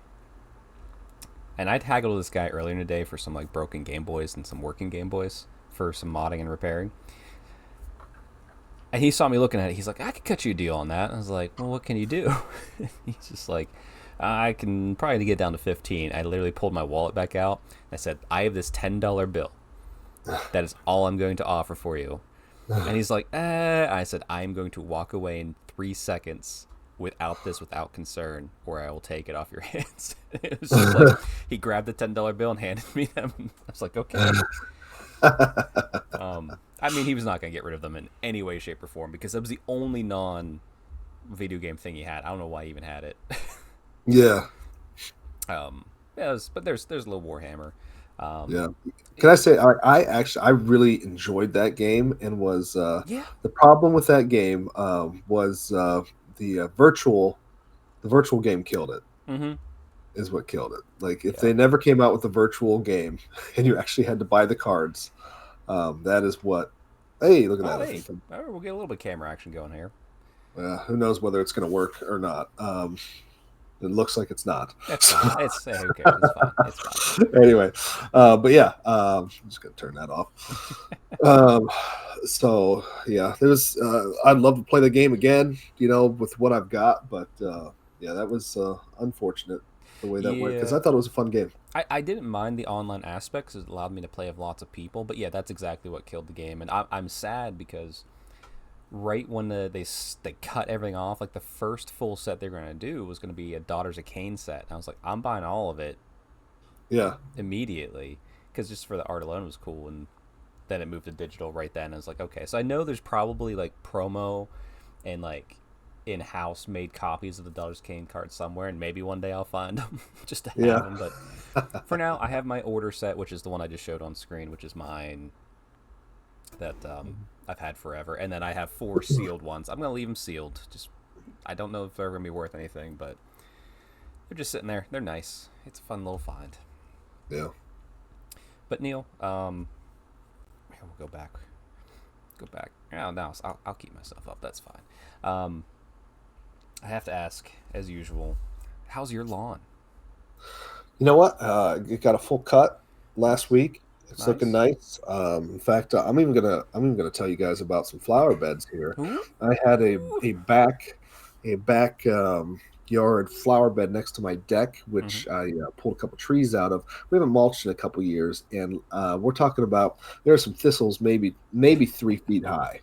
And I haggled this guy earlier in the day for some like broken Game Boys and some working Game Boys for some modding and repairing. And he saw me looking at it. He's like, I could cut you a deal on that. And I was like, well, what can you do? He's just like, I can probably get down to 15. I literally pulled my wallet back out. I said, I have this $10 bill. That is all I'm going to offer for you. And he's like, I said, I'm going to walk away in 3 seconds without concern, or I will take it off your hands. It was just like, he grabbed the $10 bill and handed me them. I was like, okay. I mean, he was not going to get rid of them in any way, shape, or form because that was the only non-video game thing he had. I don't know why he even had it. Yeah. But there's a little Warhammer. Yeah. Can I say I really enjoyed that game and was Yeah. the problem with that game was the virtual game killed it. Mm-hmm. Is what killed it. Like if Yeah. they never came out with a virtual game and you actually had to buy the cards, that is what. Hey, look at that! Hey. All right, we'll get a little bit of camera action going here. Who knows whether it's going to work or not? It looks like it's not. That's fine. Who cares? It's fine. It's fine. Anyway, but yeah, I'm just gonna turn that off. So yeah, there's. I'd love to play the game again, with what I've got, but yeah, that was unfortunate the way that went because I thought it was a fun game. I didn't mind the online aspects; it allowed me to play with lots of people. But yeah, that's exactly what killed the game, and I'm sad because right when they cut everything off, like the first full set they're going to do was going to be a Daughters of Cain set. And I was like, I'm buying all of it. Yeah. Immediately, because just for the art alone was cool, and then it moved to digital right then. And I was like, okay, so I know there's probably like promo and like in-house made copies of the Daughters of Cain cards somewhere, and maybe one day I'll find them just to have them. But for now, I have my order set, which is the one I just showed on screen, which is mine. That I've had forever, and then I have 4 sealed ones. I'm gonna leave them sealed. I don't know if they're gonna be worth anything, but they're just sitting there. They're nice. It's a fun little find. Yeah. But Neil, we'll go back. Oh, no, I'll keep myself up. That's fine. I have to ask, as usual, how's your lawn? You know what? It got a full cut last week. It's Nice. looking nice. In fact, I'm even gonna tell you guys about some flower beds here. Ooh. I had a back yard flower bed next to my deck, which I pulled a couple trees out of. We haven't mulched in a couple years, and we're talking about there are some thistles maybe 3 feet high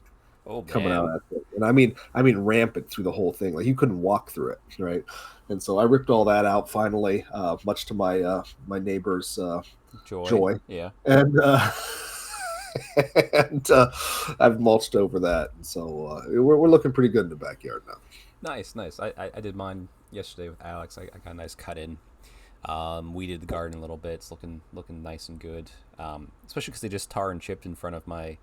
coming out of it. And I mean rampant through the whole thing. Like you couldn't walk through it, right? And so I ripped all that out finally, much to my my neighbor's joy. Yeah. And and I've mulched over that, and so we're looking pretty good in the backyard now. Nice. I did mine yesterday with Alex. I got a nice cut in. Weeded the garden a little bit. It's looking nice and good. Especially because they just tar and chipped in front of my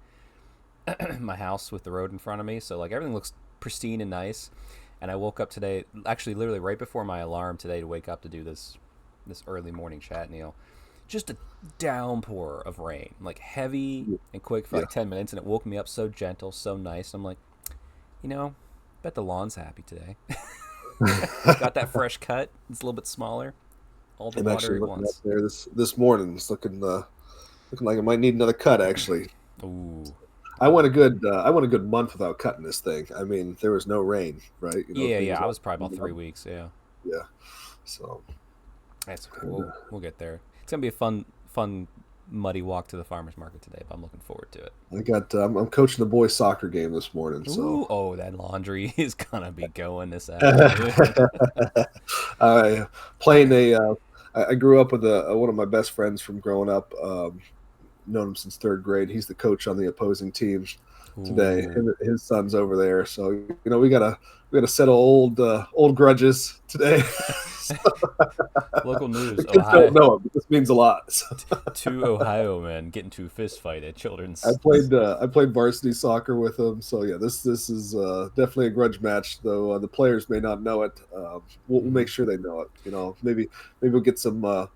my house with the road in front of me. So like everything looks pristine and nice. And I woke up today, actually literally right before my alarm today to wake up to do this early morning chat, Neil. Just a downpour of rain, like heavy and quick for like 10 minutes, and it woke me up so gentle, so nice. I'm like, bet the lawn's happy today. Got that fresh cut. It's a little bit smaller. All the I'm water actually it looking wants. up there this morning. It's looking like it might need another cut, actually. Ooh. I went a good month without cutting this thing. I mean, there was no rain, right? Yeah. I was probably about 3 weeks. Yeah. Yeah. So That's cool. We'll get there. It's gonna be a fun, muddy walk to the farmers market today, but I'm looking forward to it. I'm coaching the boys soccer game this morning. Ooh, So oh, that laundry is gonna be going this afternoon. I playing I grew up with one of my best friends from growing up. Known him since third grade. He's the coach on the opposing team today. His son's over there, so we gotta settle old grudges today. Local news: The kids Ohio. don't know it, but this means a lot. So. Two Ohio men get into a fist fight at children's. I played varsity soccer with him, so yeah, this is definitely a grudge match. Though the players may not know it, we'll make sure they know it. Maybe we'll get some.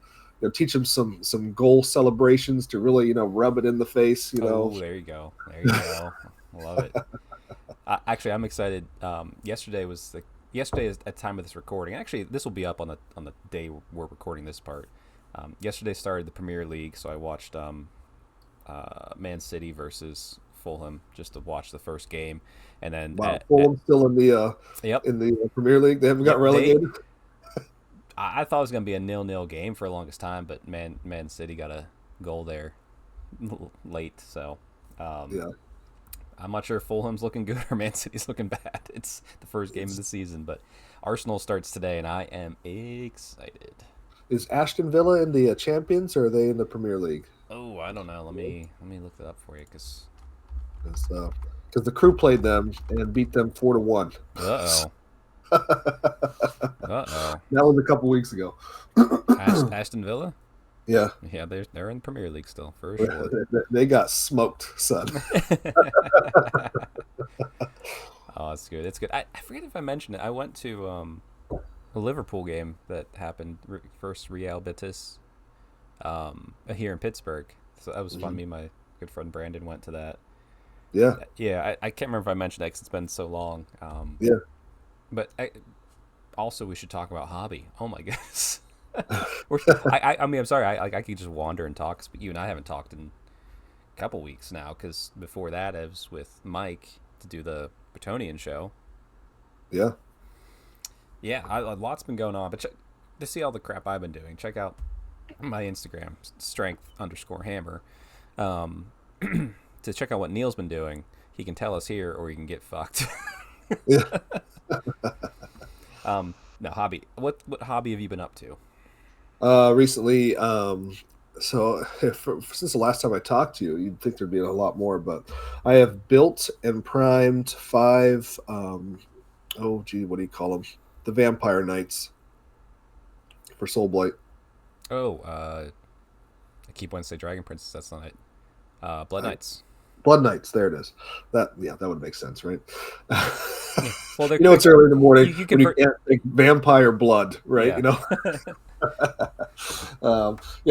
Teach them some goal celebrations to really rub it in the face. Oh, there you go. Love it. Actually, I'm excited. Yesterday is at time of this recording. Actually, this will be up on the day we're recording this part. Yesterday started the Premier League, so I watched Man City versus Fulham just to watch the first game, and then Fulham's still in the Premier League. They haven't got relegated. I thought it was going to be a 0-0 game for the longest time, but Man City got a goal there late, so I'm not sure if Fulham's looking good or Man City's looking bad. It's the first game of the season, but Arsenal starts today, and I am excited. Is Aston Villa in the Champions, or are they in the Premier League? Oh, I don't know. Let me look that up for you, because the Crew played them and beat them 4-1. Uh-oh. That was a couple weeks ago. Aston Villa? Yeah, they're in the Premier League still for sure. They got smoked, son. Oh, it's good. It's good. I forget if I mentioned it. I went to a Liverpool game that happened first Real Betis here in Pittsburgh. So that was fun. Me and my good friend Brandon went to that. Yeah. I can't remember if I mentioned that because it's been so long. Yeah. But also we should talk about hobby. Oh my goodness. I mean, I'm sorry. I could just wander and talk, but you and I haven't talked in a couple weeks now, because before that I was with Mike to do the Bretonian show. Yeah. A lot's been going on, but to see all the crap I've been doing, check out my Instagram, strength_hammer, to check out what Neil's been doing. He can tell us here, or he can get fucked. Yeah. Now, hobby. What hobby have you been up to? Recently, so since the last time I talked to you, you'd think there'd be a lot more, but I have built and primed 5. What do you call them? The Vampire Knights for Soulblight. Oh, I keep wanting to say Dragon Princess. That's not it. Blood Knights. Blood Knights, there it is. That would make sense, right? Yeah. Well, it's early in the morning. You can't think vampire blood, right? Yeah.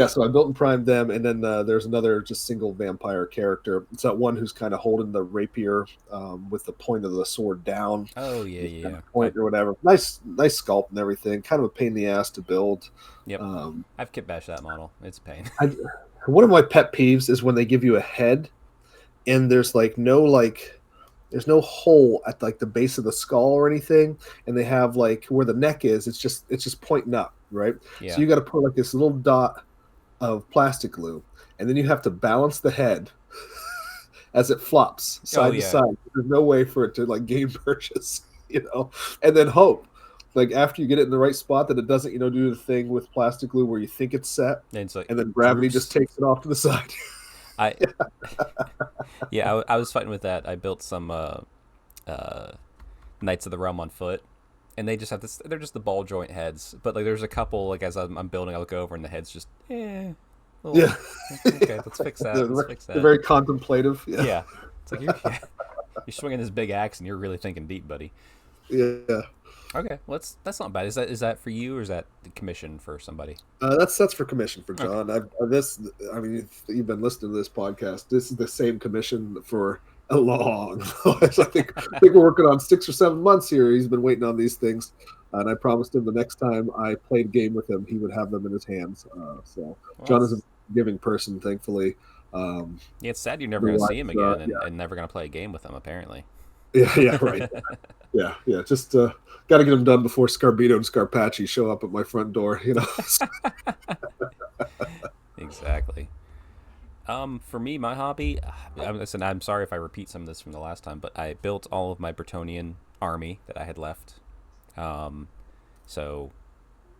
So I built and primed them, and then there's another just single vampire character. It's that one who's kind of holding the rapier with the point of the sword down. Oh yeah. Point or whatever. Nice sculpt and everything. Kind of a pain in the ass to build. Yep. I've kit bashed that model. It's a pain. One of my pet peeves is when they give you a head, and there's there's no hole at the base of the skull or anything, and they have where the neck is, it's just pointing up, right? Yeah. So you got to put this little dot of plastic glue, and then you have to balance the head as it flops side to side. There's no way for it to gain purchase, and then hope after you get it in the right spot that it doesn't do the thing with plastic glue where you think it's set, and then gravity just takes it off to the side. I was fighting with that. I built some Knights of the Realm on foot, and they just have this. They're just the ball joint heads, but there's a couple as I'm building, I look over and the head's just Okay, let's fix that. They're very contemplative. Yeah. It's you're swinging this big axe and you're really thinking deep, buddy. Yeah. Okay, well, that's not bad. Is that for you, or is that the commission for somebody? That's for commission for John. Okay. You've been listening to this podcast. This is the same commission for a long. I think we're working on 6 or 7 months here. He's been waiting on these things, and I promised him the next time I played game with him, he would have them in his hands. John is a giving person, thankfully. Yeah, it's sad you're never The going to see him wife, again, and never going to play a game with him, apparently. yeah, right. Yeah. Just got to get them done before Scarbito and Scarpacci show up at my front door. Exactly. For me, my hobby. Listen, I'm sorry if I repeat some of this from the last time, but I built all of my Bretonian army that I had left. So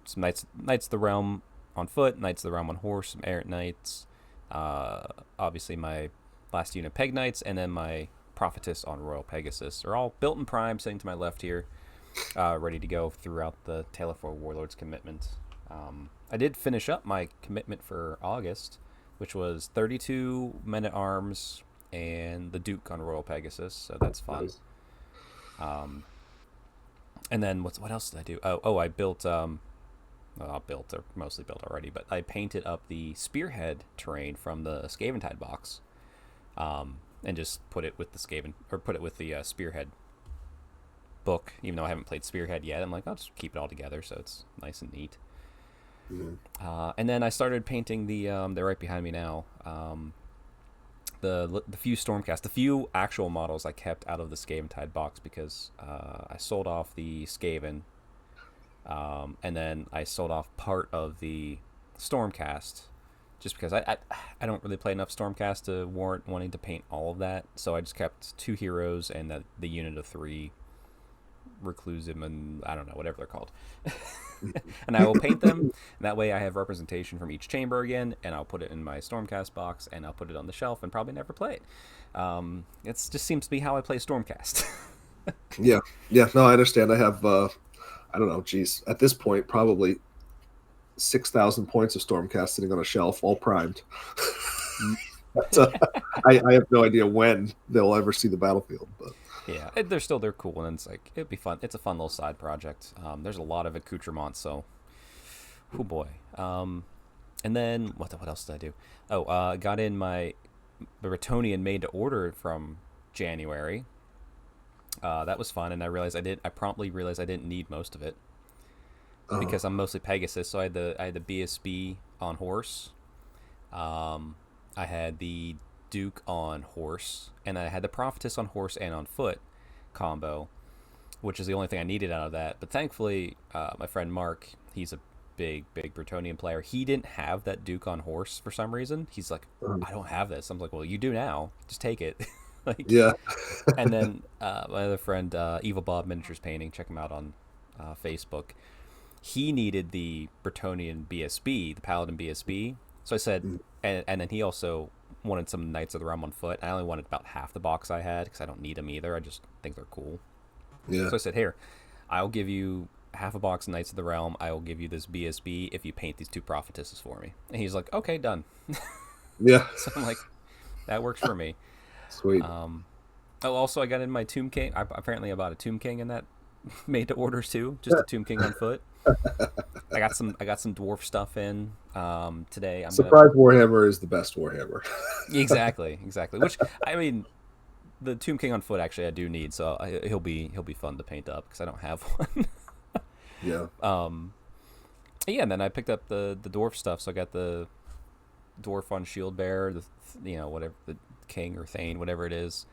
some Knights of the Realm on foot, Knights of the Realm on horse, some Errant Knights. Obviously my last unit Peg Knights, and then my Prophetess on Royal Pegasus are all built and primed, sitting to my left here, ready to go throughout the Tale of Four Warlords commitment. I did finish up my commitment for August, which was 32 men-at-arms and the Duke on Royal Pegasus, so that's fun. Nice. And then what else did I do? I built, not built, or mostly built already, but I painted up the Spearhead terrain from the Scaventide box, and just put it with the Spearhead book, even though I haven't played Spearhead yet. I'm like, I'll just keep it all together so it's nice and neat. Mm-hmm. And then I started painting they're right behind me now, the few Stormcast, the few actual models I kept out of the Scaventide box because I sold off the Skaven, and then I sold off part of the Stormcast just because I don't really play enough Stormcast to warrant wanting to paint all of that. So I just kept 2 heroes and the unit of 3 Reclusive, and I don't know, whatever they're called. And I will paint them, and that way I have representation from each chamber again, and I'll put it in my Stormcast box, and I'll put it on the shelf and probably never play it. It just seems to be how I play Stormcast. Yeah. No, I understand. I have, I don't know, geez, at this point, probably 6,000 points of Stormcast sitting on a shelf, all primed. But, I have no idea when they'll ever see the battlefield, but. Yeah, they're cool, and it's like it'd be fun. It's a fun little side project. There's a lot of accoutrements, so oh boy. And then what else did I do? Got in my Bretonian made to order from January. That was fun, and I promptly realized I didn't need most of it because I'm mostly Pegasus. So I had the BSB on horse. I had the Duke on horse, and I had the Prophetess on horse and on foot combo, which is the only thing I needed out of that. But thankfully, my friend Mark, he's a big Bretonian player. He didn't have that Duke on horse for some reason. He's like, I don't have this. I'm like, well, you do now. Just take it. Yeah. And then my other friend, Evil Bob Miniatures Painting, check him out on Facebook. He needed the Bretonian BSB, the Paladin BSB. So I said, and then he also wanted some Knights of the Realm on foot. I only wanted about half the box I had because I don't need them either. I just think they're cool. Yeah. So I said, here, I'll give you half a box of Knights of the Realm. I will give you this BSB if you paint these 2 Prophetesses for me. And he's like, okay, done. Yeah. So I'm like, that works for me. Sweet. Also, I got in my Tomb King. Apparently, I bought a Tomb King in that made to orders too. Just a Tomb King on foot. I got some dwarf stuff in today. Warhammer is the best Warhammer. Exactly. Which, I mean, the Tomb King on foot actually I do need, so he'll be fun to paint up because I don't have one. Yeah. Yeah, and then I picked up the dwarf stuff. So I got the dwarf on shield bearer, whatever, the king or thane, whatever it is,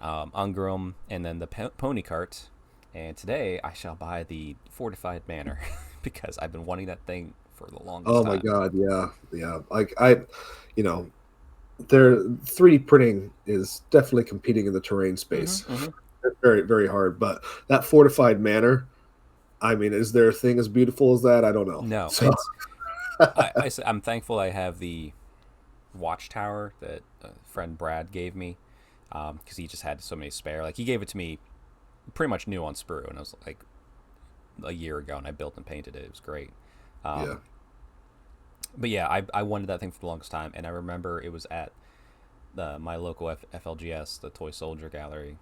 Ungrim, and then the pony cart. And today I shall buy the fortified manor because I've been wanting that thing for the longest time. Oh my god, yeah. Like their 3D printing is definitely competing in the terrain space. Mm-hmm. It's very, very hard. But that fortified manor, I mean, is there a thing as beautiful as that? I don't know. No. So. I'm thankful I have the watchtower that a friend Brad gave me because he just had so many spare. Like, he gave it to me pretty much new on sprue, and it was like a year ago, and I built and painted it. It was great. Yeah. But yeah, I wanted that thing for the longest time, and I remember it was at my local FLGS, the Toy Soldier Gallery,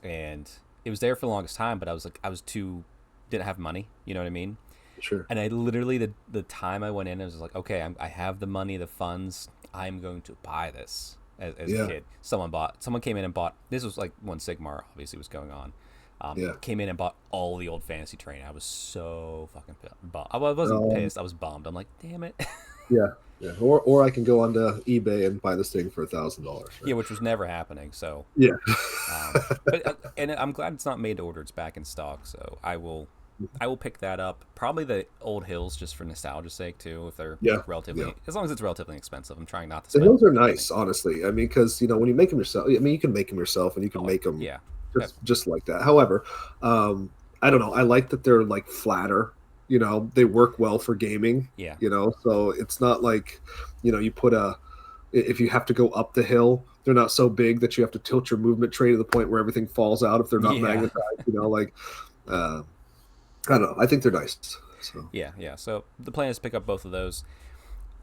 and it was there for the longest time, but I didn't have money, you know what I mean? Sure. And I literally, the time I went in, I was like, okay, I have the money, the funds, I'm going to buy this as a kid. Someone came in and bought, this was like when Sigmar obviously was going on. Came in and bought all the old fantasy terrain. I was so fucking bummed. I wasn't pissed. I was bummed. I'm like, damn it. Yeah. Yeah, or I can go onto eBay and buy this thing for $1,000. Yeah, Right? which was never happening. So, Yeah. and I'm glad it's not made to order. It's back in stock. So I will pick that up. Probably the Old Hills just for nostalgia's sake too. If they're Yeah. Yeah. relatively, as long as it's relatively expensive. I'm trying not to The spend hills are money. nice, honestly. I mean, because when you make them yourself, I mean, you can make them yourself, and you can Oh make them yeah, just like that. However, I don't know. I like that they're like flatter. They work well for gaming. yeah, So it's not like you put a if you have to go up the hill, they're not so big that you have to tilt your movement tray to the point where everything falls out if they're not yeah, magnetized. Like uh, I don't know. I think they're nice. So yeah. So the plan is to pick up both of those.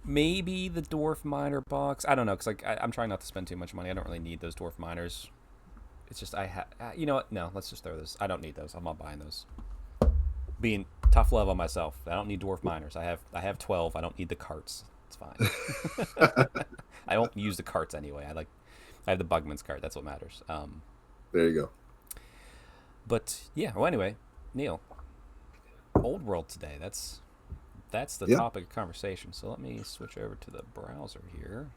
Maybe the dwarf miner box. I don't know because I'm trying not to spend too much money. I don't really need those dwarf miners. It's just I have. You know what? No, let's just throw this. I don't need those. I'm not buying those. Being tough love on myself. I don't need dwarf miners. I have 12. I don't need the carts. It's fine. I don't use the carts anyway. I have the Bugman's cart. That's what matters. there you go. But yeah. Well, anyway, Neil, old world today. That's the Yeah. topic of conversation. So let me switch over to the browser here,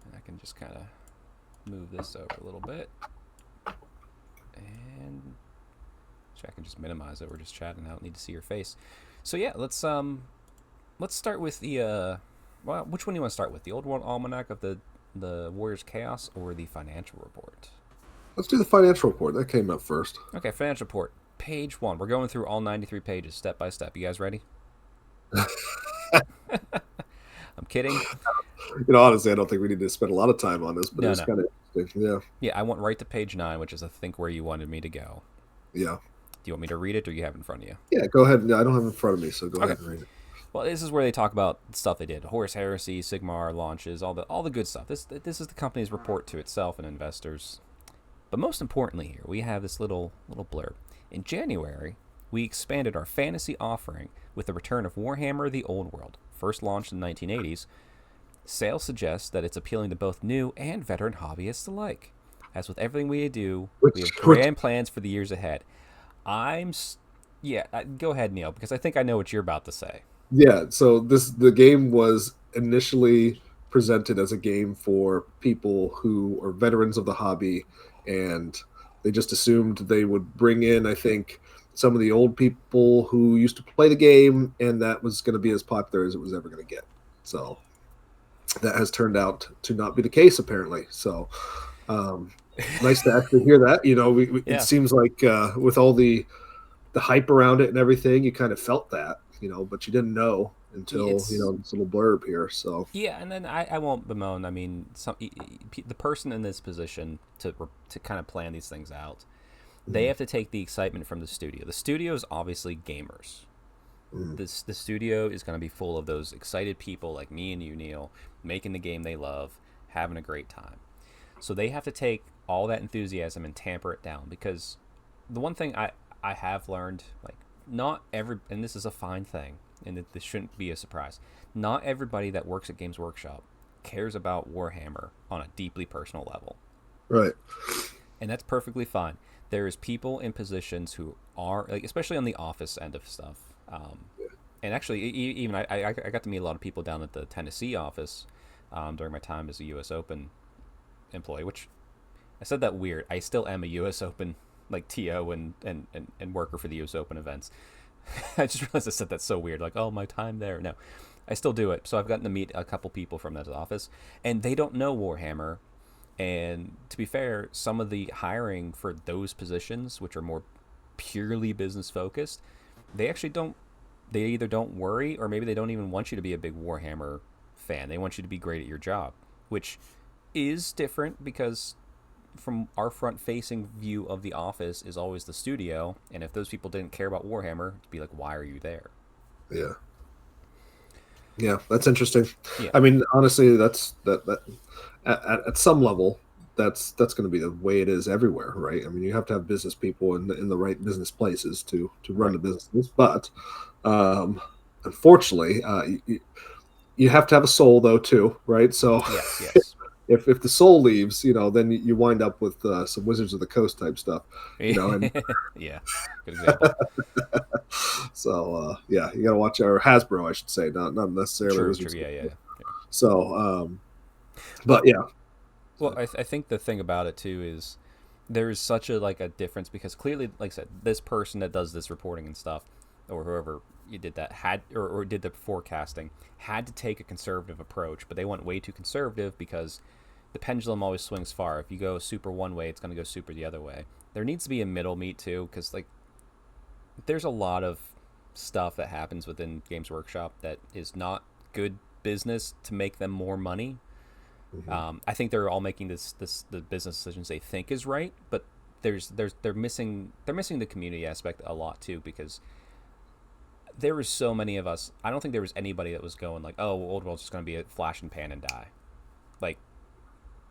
and I can just kind of move this over a little bit, and so I can just minimize it. We're just chatting. I don't need to see your face. So yeah, let's start with the well, which one do you want to start with? The old world almanac of the Warriors Chaos or the financial report? Let's do the financial report. That came up first. Okay, financial report, page 1. We're going through all 93 pages step by step. You guys ready? I'm kidding. Honestly, I don't think we need to spend a lot of time on this, but No, it's no. kind of interesting. Yeah. Yeah, I went right to page 9, which is I think where you wanted me to go. Yeah. Do you want me to read it, or you have it in front of you? Yeah. Go ahead. No, I don't have it in front of me, so go Okay. ahead and read it. Well, this is where they talk about stuff they did: Horus Heresy, Sigmar launches, all the good stuff. This is the company's report to itself and investors. But most importantly, here we have this little blurb. In January, we expanded our fantasy offering with the return of Warhammer: The Old World, first launched in the 1980s. Sales suggest that it's appealing to both new and veteran hobbyists alike. As with everything we do, we have grand plans for the years ahead. Yeah, go ahead, Neil, because I think I know what you're about to say. Yeah. So the game was initially presented as a game for people who are veterans of the hobby, and they just assumed they would bring in, I think, some of the old people who used to play the game, and that was going to be as popular as it was ever going to get. So that has turned out to not be the case, apparently. So nice to actually hear that. Yeah. It seems like with all the hype around it and everything, you kind of felt that, but you didn't know until It's this little blurb here. So yeah, and then I won't bemoan. I mean, the person in this position to kind of plan these things out, they have to take the excitement from the studio. The studio is obviously gamers. The studio is going to be full of those excited people like me and you, Neil, making the game they love, having a great time. So they have to take all that enthusiasm and tamper it down, because the one thing I have learned, like, not every, and this is a fine thing, and this shouldn't be a surprise, not everybody that works at Games Workshop cares about Warhammer on a deeply personal level. right. And that's perfectly fine. There's people in positions who are, like, especially on the office end of stuff. And actually, even I got to meet a lot of people down at the Tennessee office during my time as a U.S. Open employee, which I said that weird. I still am a U.S. Open, like, TO and worker for the U.S. Open events. I just realized I said that so weird. Like, oh, my time there. No, I still do it. So I've gotten to meet a couple people from that office, and they don't know Warhammer. And to be fair, some of the hiring for those positions, which are more purely business focused, they actually don't. They either don't worry, or maybe they don't even want you to be a big Warhammer fan. They want you to be great at your job, which is different because from our front-facing view of the office is always the studio, and if those people didn't care about Warhammer, it'd be like, why are you there? Yeah, that's interesting. Yeah. I mean, honestly, that at some level, that's going to be the way it is everywhere, right? I mean, you have to have business people in the right business places to run the businesses, but unfortunately, you have to have a soul though too, right? So Yes. if the soul leaves, then you wind up with some Wizards of the Coast type stuff, and Yeah, good example. yeah, you got to watch our Hasbro, I should say, not necessarily True, Wizards. yeah, yeah. So, Well, but yeah, well, I think the thing about it too is there is such a difference because clearly, like I said, this person that does this reporting and stuff, or whoever you did that had or did the forecasting had to take a conservative approach, but they went way too conservative because the pendulum always swings far. If you go super one way, it's going to go super the other way. There needs to be a middle meet too, because there's a lot of stuff that happens within Games Workshop that is not good business to make them more money. I think they're all making the business decisions they think is right, but they're missing the community aspect a lot too, because there was so many of us. I don't think there was anybody that was going like, oh, Old World's just going to be a flash and pan and die. Like,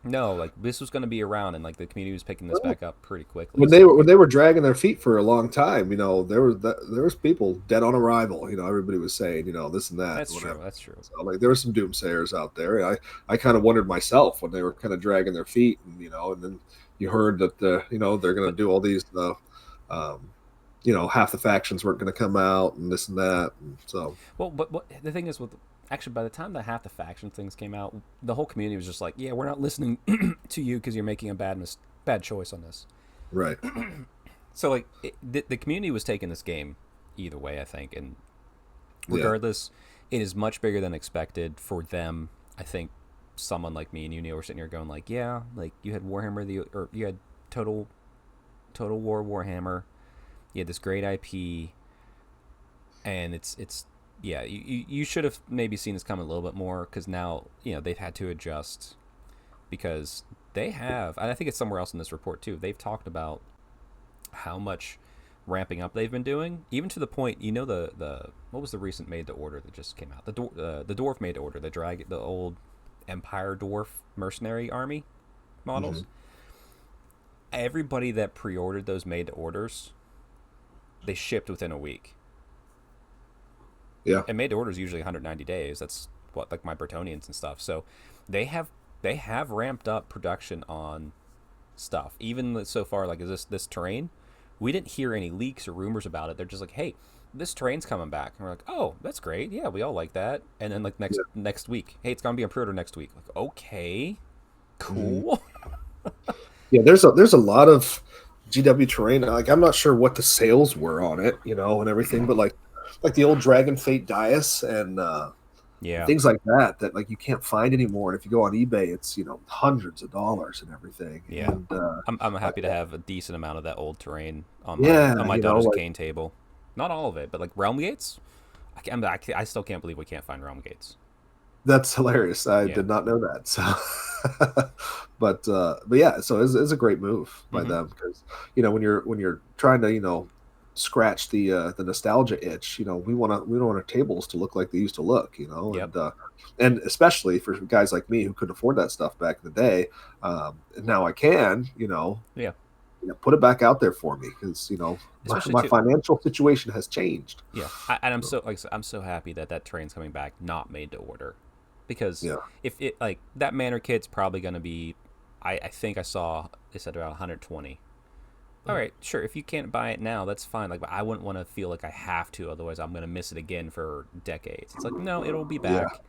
no, like this was going to be around, and like the community was picking this back up pretty quickly. When they were dragging their feet for a long time, there was people dead on arrival. Everybody was saying, this and that. That's true. That's true. So, like, there were some doomsayers out there. I kind of wondered myself when they were kind of dragging their feet, and then you heard that they're going to do all these half the factions weren't going to come out and this and that. And so, well, but the thing is, actually, by the time the half the faction things came out, the whole community was just like, yeah, we're not listening to you because you're making a bad choice on this. Right. So like the community was taking this game either way, I think, and regardless, it is much bigger than expected for them. I think someone like me and you, Neil, were sitting here going like, yeah, like you had Warhammer or you had Total War Warhammer. You had this great IP, and it's yeah, you should have maybe seen this coming a little bit more, because now they've had to adjust, because they have, and I think it's somewhere else in this report too, they've talked about how much ramping up they've been doing, even to the point, the what was the recent made to order that just came out, the dwarf made to order, the old Empire dwarf mercenary army models. Everybody that pre-ordered those made to orders, they shipped within a week. Yeah. And made to order is usually 190 days. That's what, like my Bretonians and stuff. So they have ramped up production on stuff. Even so far, like, is this terrain? We didn't hear any leaks or rumors about it. They're just like, hey, this terrain's coming back. And we're like, oh, that's great. Yeah, we all like that. And then like next week, hey, it's gonna be on pre-order next week. Like, okay, cool. Yeah, there's a lot of GW terrain. Like, I'm not sure what the sales were on it, and everything, but like the old Dragon Fate Dias and things like that like you can't find anymore. And if you go on eBay, it's hundreds of dollars and everything. Yeah, and I'm happy to have a decent amount of that old terrain on my daughter's cane table. Not all of it, but like Realm Gates. I still can't believe we can't find Realm Gates. That's hilarious. I did not know that. So, but yeah, so it's a great move by them, because when you're trying to scratch the nostalgia itch, we want our tables to look like they used to look, and especially for guys like me who couldn't afford that stuff back in the day. Now I can, put it back out there for me, because my financial situation has changed. Yeah, and I'm so happy that train's coming back, not made to order, because if it like that Manor kit's probably going to be, I think I saw they said about 120. All right, sure. If you can't buy it now, that's fine. Like, but I wouldn't want to feel like I have to, otherwise I'm going to miss it again for decades. It's like, no, it'll be back.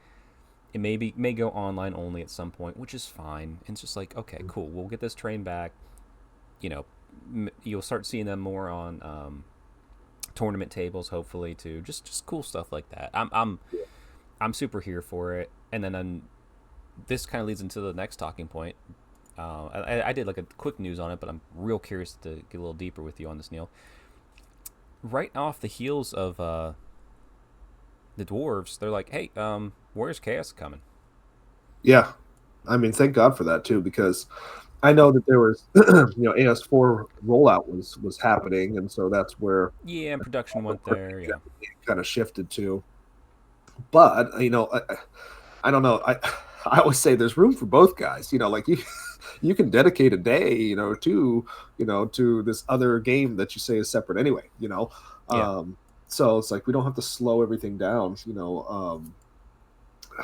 It may go online only at some point, which is fine. And it's just like, okay, cool. We'll get this train back. You'll start seeing them more on tournament tables, hopefully, too. Just cool stuff like that. I'm super here for it. And then this kind of leads into the next talking point. I did like a quick news on it, but I'm real curious to get a little deeper with you on this, Neil. Right off the heels of the dwarves, they're like, hey, Warriors Chaos coming. Yeah, I mean, thank God for that too, because I know that there was AS4 rollout was happening, and so that's where and production went there. Yeah, kind of shifted to. But I don't know. I always say there's room for both guys. Like you can dedicate a day, to this other game that you say is separate anyway. So it's like we don't have to slow everything down.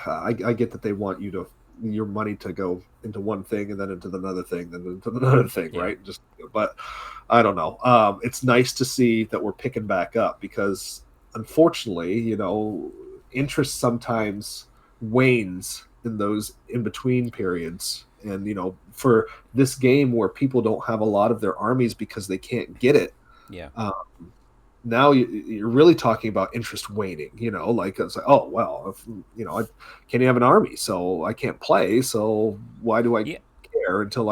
I get that they want you to your money to go into one thing and then into another thing, then into another thing, Yeah. right? Just, but I don't know. It's nice to see that we're picking back up because, unfortunately, interest sometimes wanes in those in between periods. And for this game where people don't have a lot of their armies because they can't get it, Yeah. um, now you're really talking about interest waning. Like it's like, oh well, if, I can't have an army, so I can't play. So why do I Yeah. care until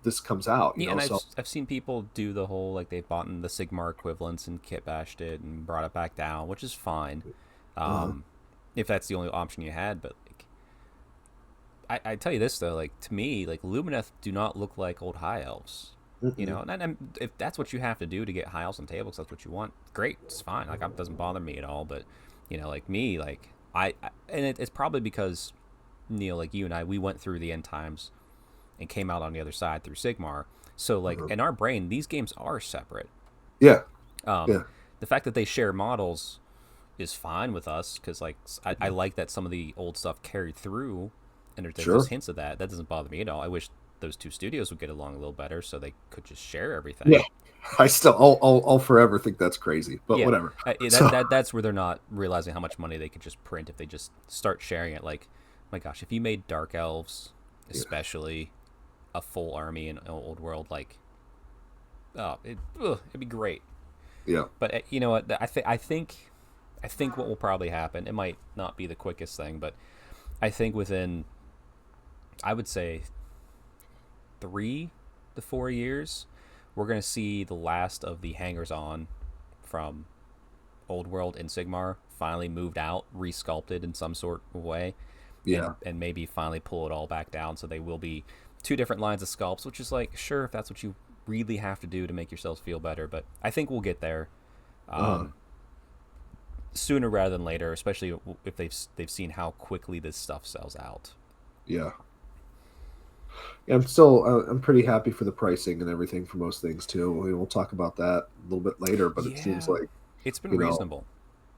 this comes out? Yeah, and So I've seen people do the whole like they've bought in the Sigmar equivalents and kit bashed it and brought it back down, which is fine, uh, um, if that's the only option you had. But like, I tell you this though, like to me, like Lumineth do not look like old high elves. And if that's what you have to do to get high elves on tables, that's what you want. Great, it's fine. Like it doesn't bother me at all. But like me, like and it's probably because Neil, like you and I, we went through the end times and came out on the other side through Sigmar. So like in our brain, these games are separate. yeah, Um, yeah, the fact that they share models is fine with us because like I like that some of the old stuff carried through, and there's sure. just hints of that. That doesn't bother me at all. I wish those two studios would get along a little better so they could just share everything. Yeah, I'll forever think that's crazy, but Yeah, whatever. that So that's where they're not realizing how much money they could just print if they just start sharing it. Like, my gosh, if you made Dark Elves, especially a full army in Old World, like, it'd be great. yeah, But you know what? I think what will probably happen. It might not be the quickest thing, but I think within, I would say, 3 to 4 years, we're gonna see the last of the hangers on from Old World and Sigmar finally moved out, resculpted in some sort of way, yeah, and maybe finally pull it all back down. So they will be two different lines of sculpts, which is like, sure, if that's what you really have to do to make yourselves feel better. But I think we'll get there. uh, Sooner rather than later, especially if they've seen how quickly this stuff sells out. yeah. Yeah, I'm pretty happy for the pricing and everything for most things too. We'll talk about that a little bit later, but it seems Yeah, like it's been you know, reasonable.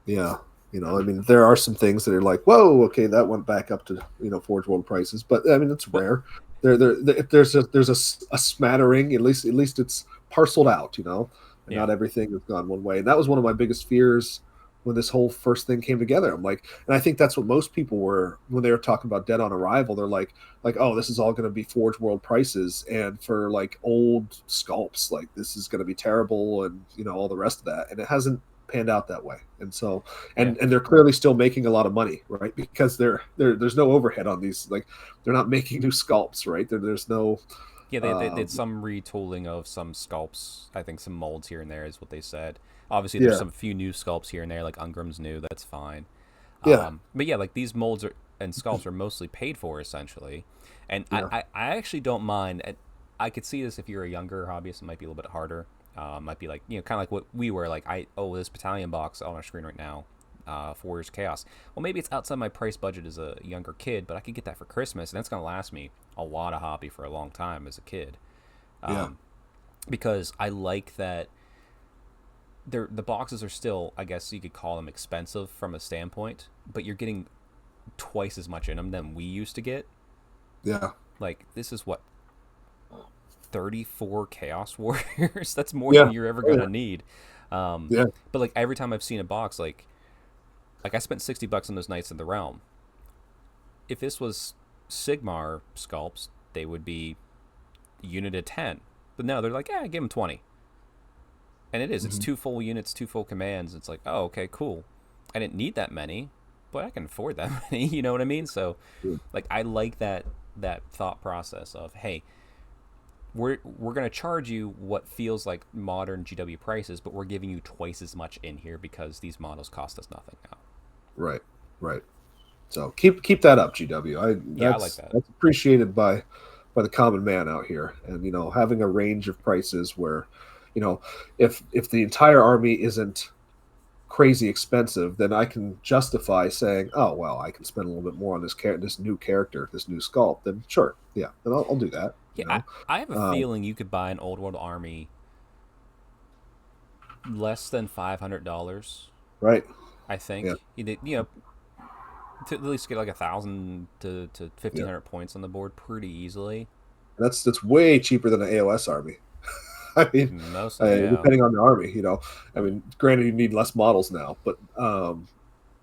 yeah, I mean, there are some things that are like, whoa, okay, that went back up to Forge World prices, but I mean, it's What? rare. There's a smattering, at least it's parceled out, and Yeah, not everything has gone one way. And that was one of my biggest fears when this whole first thing came together. I'm like, and I think that's what most people were when they were talking about Dead on Arrival. They're like, oh, this is all going to be Forge World prices, and for like old sculpts, like this is going to be terrible, and all the rest of that. And it hasn't panned out that way. And so, yeah, and they're clearly still making a lot of money, right? Because there's no overhead on these. Like they're not making new sculpts, right? There's no. yeah. They did some retooling of some sculpts. I think some molds here and there is what they said. Obviously, there's Yeah, some few new sculpts here and there, like Ungram's new. That's fine. yeah, But yeah, like these molds and sculpts are mostly paid for essentially, and yeah, I actually don't mind. And I could see this if you're a younger hobbyist, it might be a little bit harder. Might be like kind of like what we were like. This battalion box on our screen right now, for Warriors Chaos. Well, maybe it's outside my price budget as a younger kid, but I could get that for Christmas, and that's gonna last me a lot of hobby for a long time as a kid, yeah, because I like that the boxes are still, I guess you could call them expensive from a standpoint, but you're getting twice as much in them than we used to get. yeah, Like this is what 34 Chaos Warriors. That's more yeah, than you're ever oh, yeah, gonna need. yeah, But like every time I've seen a box, like I spent $60 on those Knights of the Realm. If this was Sigmar sculpts, they would be unit of 10. But no, they're like, give them 20. And it is. It's mhm, two full units, two full commands. It's like, oh, okay, cool. I didn't need that many, but I can afford that many. You know what I mean? So, yeah, like, I like that thought process of, hey, we're gonna charge you what feels like modern GW prices, but we're giving you twice as much in here because these models cost us nothing now. right, right. So keep that up, GW. Yeah, I like that. That's appreciated by the common man out here, and having a range of prices where, you know, if the entire army isn't crazy expensive, then I can justify saying, oh well, I can spend a little bit more on this new character, this new sculpt. Then sure, yeah, then I'll do that. Yeah, I have a Um, feeling you could buy an old world army less than $500. right? I Yeah, think to at least get like 1,000 to 1,500 points on the board pretty easily. That's way cheaper than an AOS army. I mean, Yeah. depending on the army, I mean, granted, you need less models now, but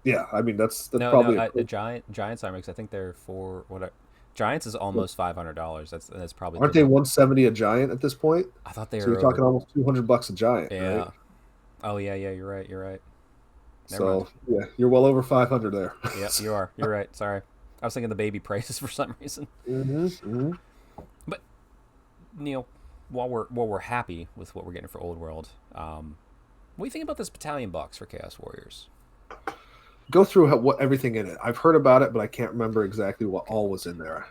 yeah, I mean, that's probably the Giants army, because I think they're for what? Giants is almost $500. That's probably aren't they 170 a giant at this point? I thought they so were you're talking over, almost $200 a giant, yeah. right? Oh yeah, you're right. Never So mind. yeah, you're well over 500 there. Yeah, you are. You're right. Sorry, I was thinking the baby prices for some reason. But Neil, while we're happy with what we're getting for Old World, what do you think about this battalion box for Chaos Warriors? Go through what everything in it. I've heard about it, but I can't remember exactly what all was in there.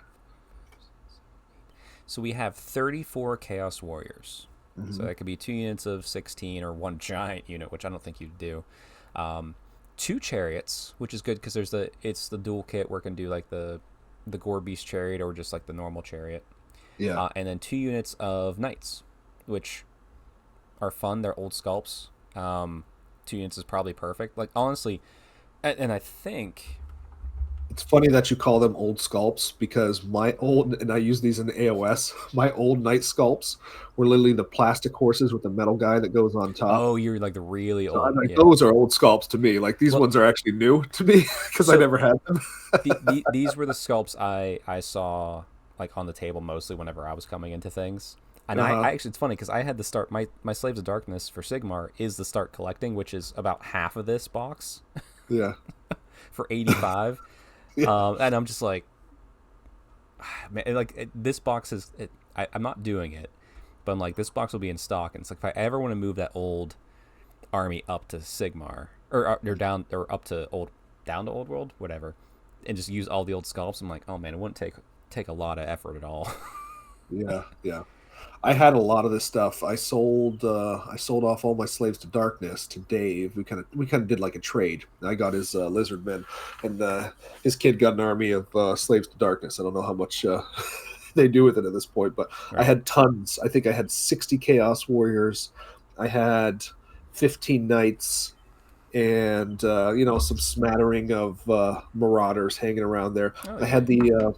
So we have 34 Chaos Warriors. So that could be 2 units of 16 or 1 giant unit, which I don't think you'd do. 2 chariots, which is good because it's the dual kit where it can do like the Gore Beast chariot or just like the normal chariot. Yeah. And then 2 units of knights, which are fun. They're old sculpts. 2 units is probably perfect. Like honestly, and I think it's funny that you call them old sculpts because and I use these in the AOS, my old knight sculpts were literally the plastic horses with the metal guy that goes on top. Oh, you're like the really old. I'm like, those are old sculpts to me. Like these ones are actually new to me because I never had them. These were the sculpts I saw like on the table mostly whenever I was coming into things. And I actually, it's funny because I had to start my Slaves of Darkness for Sigmar is the start collecting, which is about half of this box. Yeah. For 85. Yeah. And I'm just like, man, like this box is. I'm not doing it, but I'm like, this box will be in stock, and it's like if I ever want to move that old army up to Sigmar or down or up to down to Old World, whatever, and just use all the old sculpts, I'm like, oh man, it wouldn't take a lot of effort at all. Yeah. I had a lot of this stuff. I sold off all my Slaves to Darkness to Dave. We kind of did like a trade. I got his Lizardmen, and his kid got an army of Slaves to Darkness. I don't know how much they do with it at this point, but right. I had tons. I think I had 60 Chaos Warriors. I had 15 Knights, and some smattering of Marauders hanging around there. Oh, yeah. I had the.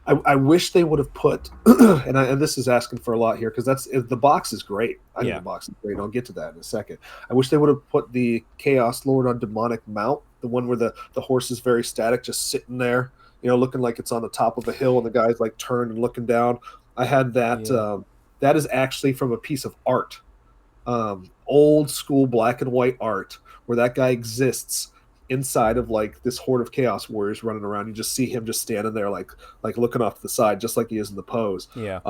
I wish they would have put, and this is asking for a lot here because the box is great. I think the box is great. I'll get to that in a second. I wish they would have put the Chaos Lord on Demonic Mount, the one where the horse is very static, just sitting there, looking like it's on the top of a hill, and the guy's like turned and looking down. I had that. Yeah. That is actually from a piece of art, old school black and white art, where that guy exists inside of like this horde of Chaos Warriors running around. You just see him just standing there like looking off to the side, just like he is in the pose. Yeah.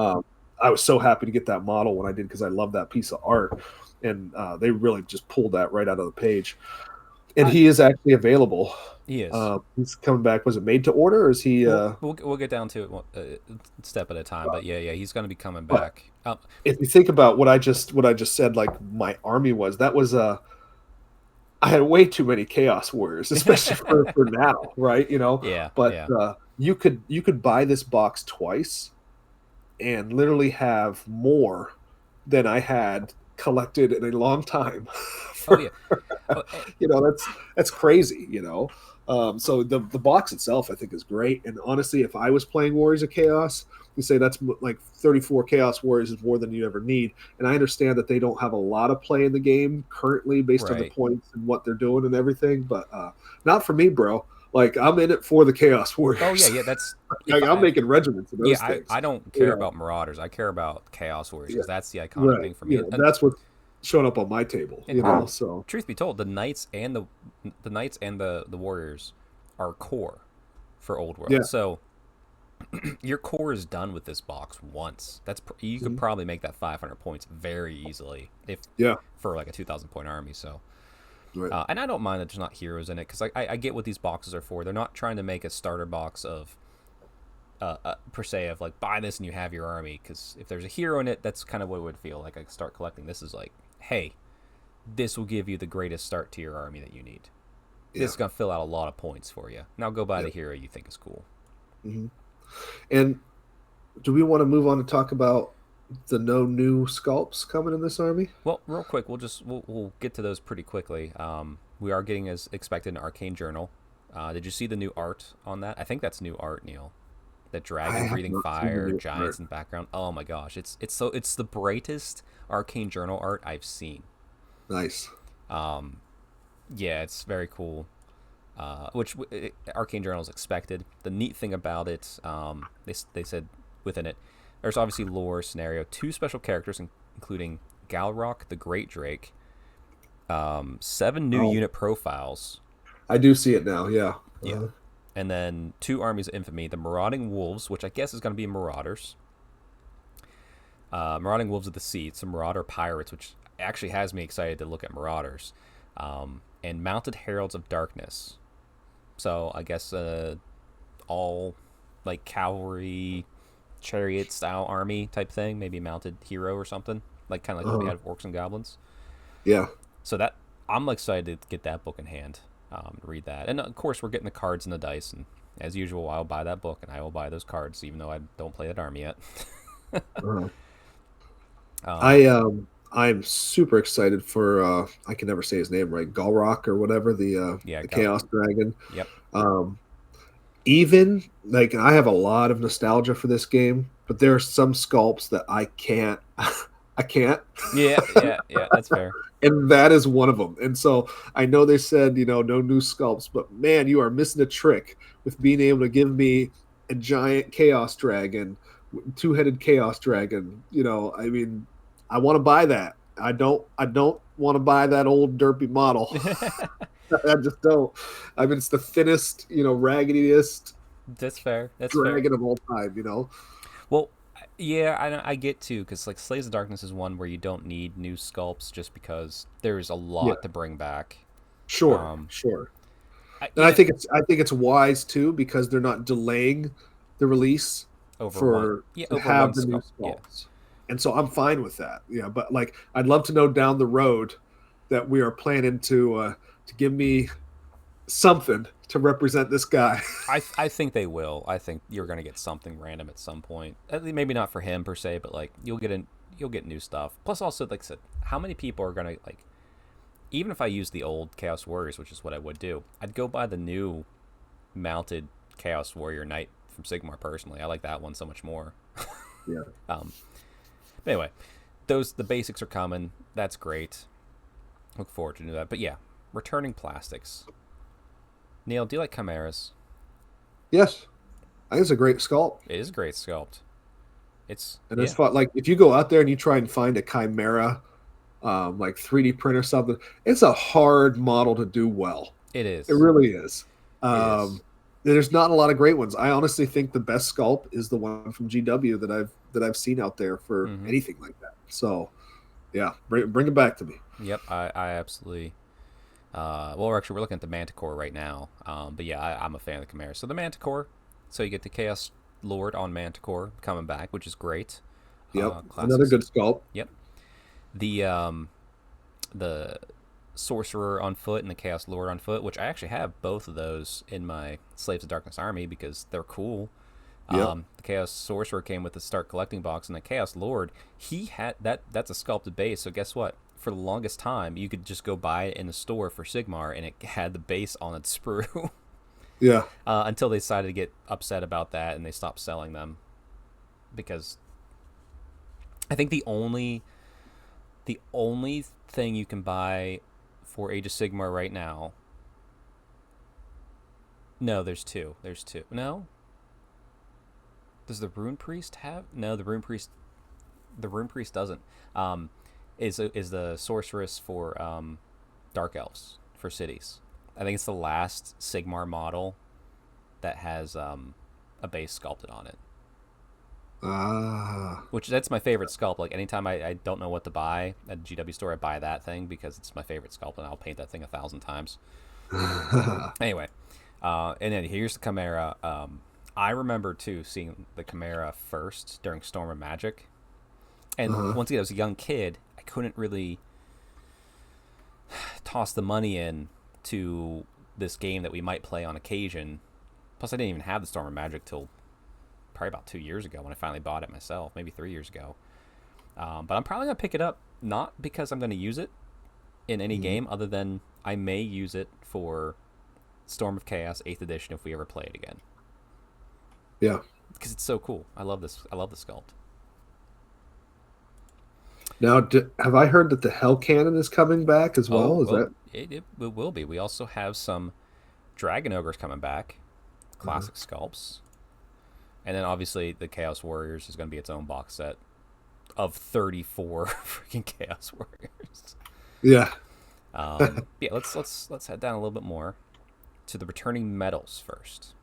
I was so happy to get that model when I did because I love that piece of art, and they really just pulled that right out of the page. And he is actually available. He is. He's coming back. Was it made to order, or is he? We'll get down to it step at a time. But yeah, he's going to be coming back. If you think about what I just said, like my army that was I had way too many Chaos Warriors, especially for now, right? Yeah. But you could buy this box twice, and literally have more than I had collected in a long time. That's crazy. So the box itself, I think, is great. And honestly, if I was playing Warriors of Chaos, you say that's like 34 Chaos Warriors is more than you ever need. And I understand that they don't have a lot of play in the game currently based on the points and what they're doing and everything, but not for me, bro. Like, I'm in it for the Chaos Warriors. Oh, yeah, that's... I'm making regiments of those things. I don't care about Marauders. I care about Chaos Warriors because that's the iconic thing for me. That's what's showing up on my table, so... Truth be told, the Knights and the Warriors are core for Old World. Yeah. So... your core is done with this box once. You could probably make that 500 points very easily for like a 2,000 point army. So, right. And I don't mind that there's not heroes in it because I get what these boxes are for. They're not trying to make a starter box of per se of like buy this and you have your army. Because if there's a hero in it, that's kind of what it would feel like. I start collecting. This is like, hey, this will give you the greatest start to your army that you need. Yeah. This is gonna fill out a lot of points for you. Now go buy the hero you think is cool. Mm-hmm. And do we want to move on to talk about the no new sculpts coming in this army? Well, real quick, we'll get to those pretty quickly. We are getting, as expected, an Arcane Journal Did you see the new art on that? I think that's new art, Neil. The I dragon have breathing not seen the fire, new giants art. in the background. Oh my gosh, it's the brightest Arcane Journal art I've seen. Nice. Um, yeah, it's very cool. Which Arcane Journal is expected. The neat thing about it, they said within it, there's obviously lore, scenario, two special characters, including Galrock the Great Drake, 7 new Oh, unit profiles. I do see it now. Yeah. Yeah. And then 2 armies of infamy, the Marauding Wolves, which I guess is going to be Marauders. Marauding Wolves of the Sea, some Marauder Pirates, which actually has me excited to look at Marauders. And Mounted Heralds of Darkness. So I guess all like cavalry, chariot style army type thing, maybe mounted hero or something, like kind of like what we had of Orcs and Goblins. Yeah. So that I'm excited to get that book in hand, read that, and of course we're getting the cards and the dice, and as usual, I'll buy that book and I will buy those cards, even though I don't play that army yet. Uh-huh. um, I'm super excited for I can never say his name right, Galrock or whatever, yeah, the got it. Chaos Dragon. Yep. Even like I have a lot of nostalgia for this game, but there are some sculpts that I can't I can't. Yeah. That's fair. And that is one of them. And so I know they said, no new sculpts, but man, you are missing a trick with being able to give me a giant chaos dragon, two-headed chaos dragon. I mean, I want to buy that. I don't want to buy that old derpy model. I just don't. I mean, it's the thinnest, raggediest That's fair. That's fair. dragon of all time. Well, yeah, I get too, because like Slaves of Darkness is one where you don't need new sculpts just because there is a lot Yeah. to bring back. Sure, sure. And Yeah, I think it's wise too because they're not delaying the release over to one have the new sculpt. Yeah. sculpts. And so I'm fine with that. Yeah, but like I'd love to know down the road that we are planning to give me something to represent this guy. I think they will. I think you're gonna get something random at some point. At least maybe not for him per se, but like you'll get new stuff. Plus, also like I said, how many people are gonna like? Even if I use the old Chaos Warriors, which is what I would do, I'd go buy the new mounted Chaos Warrior Knight from Sigmar. Personally, I like that one so much more. Yeah. Anyway, the basics are coming. That's great. Look forward to do that. But yeah, returning plastics. Neil, do you like chimeras? Yes. I think it's a great sculpt. It is a great sculpt. It's fun. Like if you go out there and you try and find a chimera, like 3D print or something, it's a hard model to do well. It is. It really is. It is. There's not a lot of great ones. I honestly think the best sculpt is the one from GW that I've seen out there for anything like that. So, yeah, bring it back to me. Yep, I absolutely. Well, we're looking at the Manticore right now. But yeah, I'm a fan of the Chimera. So the Manticore, so you get the Chaos Lord on Manticore coming back, which is great. Yep, another good sculpt. Yep. The Sorcerer on foot and the Chaos Lord on foot, which I actually have both of those in my Slaves of Darkness army because they're cool. Yep. The Chaos Sorcerer came with the Start Collecting box, and the Chaos Lord, he had that's a sculpted base. So guess what? For the longest time, you could just go buy it in the store for Sigmar, and it had the base on its sprue. Yeah. Until they decided to get upset about that, and they stopped selling them because I think the only thing you can buy for Age of Sigmar right now. No, there's two. No. Does the Rune Priest have? No, the Rune Priest doesn't. Is the Sorceress for Dark Elves for cities. I think it's the last Sigmar model that has a base sculpted on it. Which that's my favorite sculpt. Like anytime I don't know what to buy at a GW store, I buy that thing because it's my favorite sculpt, and I'll paint that thing 1,000 times. Anyway, and then here's the Chimera. I remember too seeing the Chimera first during Storm of Magic, and once again, I was a young kid. I couldn't really toss the money in to this game that we might play on occasion. Plus, I didn't even have the Storm of Magic till probably about 2 years ago when I finally bought it myself, maybe 3 years ago. But I'm probably going to pick it up, not because I'm going to use it in any game, other than I may use it for Storm of Chaos 8th edition if we ever play it again. Yeah. Because it's so cool. I love this. I love the sculpt. Now, have I heard that the Hell Cannon is coming back as well? It will be. We also have some Dragon Ogres coming back, classic sculpts. And then obviously the Chaos Warriors is going to be its own box set of 34 freaking Chaos Warriors. Yeah. Yeah, let's head down a little bit more to the returning medals first.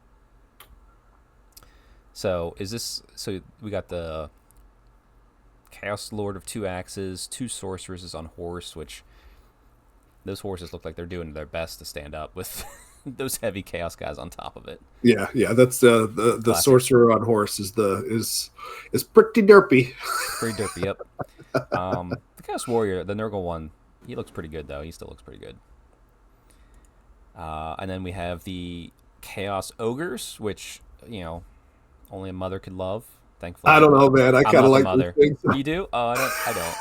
So we got the Chaos Lord of 2 Axes, 2 Sorceresses on horse, which those horses look like they're doing their best to stand up with those heavy Chaos guys on top of it. Yeah. That's the sorcerer on horse is pretty derpy. Pretty derpy, yep. The Chaos Warrior, the Nurgle one, he looks pretty good though. He still looks pretty good. And then we have the Chaos Ogres, which only a mother could love. Thankfully, I don't know, man. I kind of like mother. These things. You do? Oh, I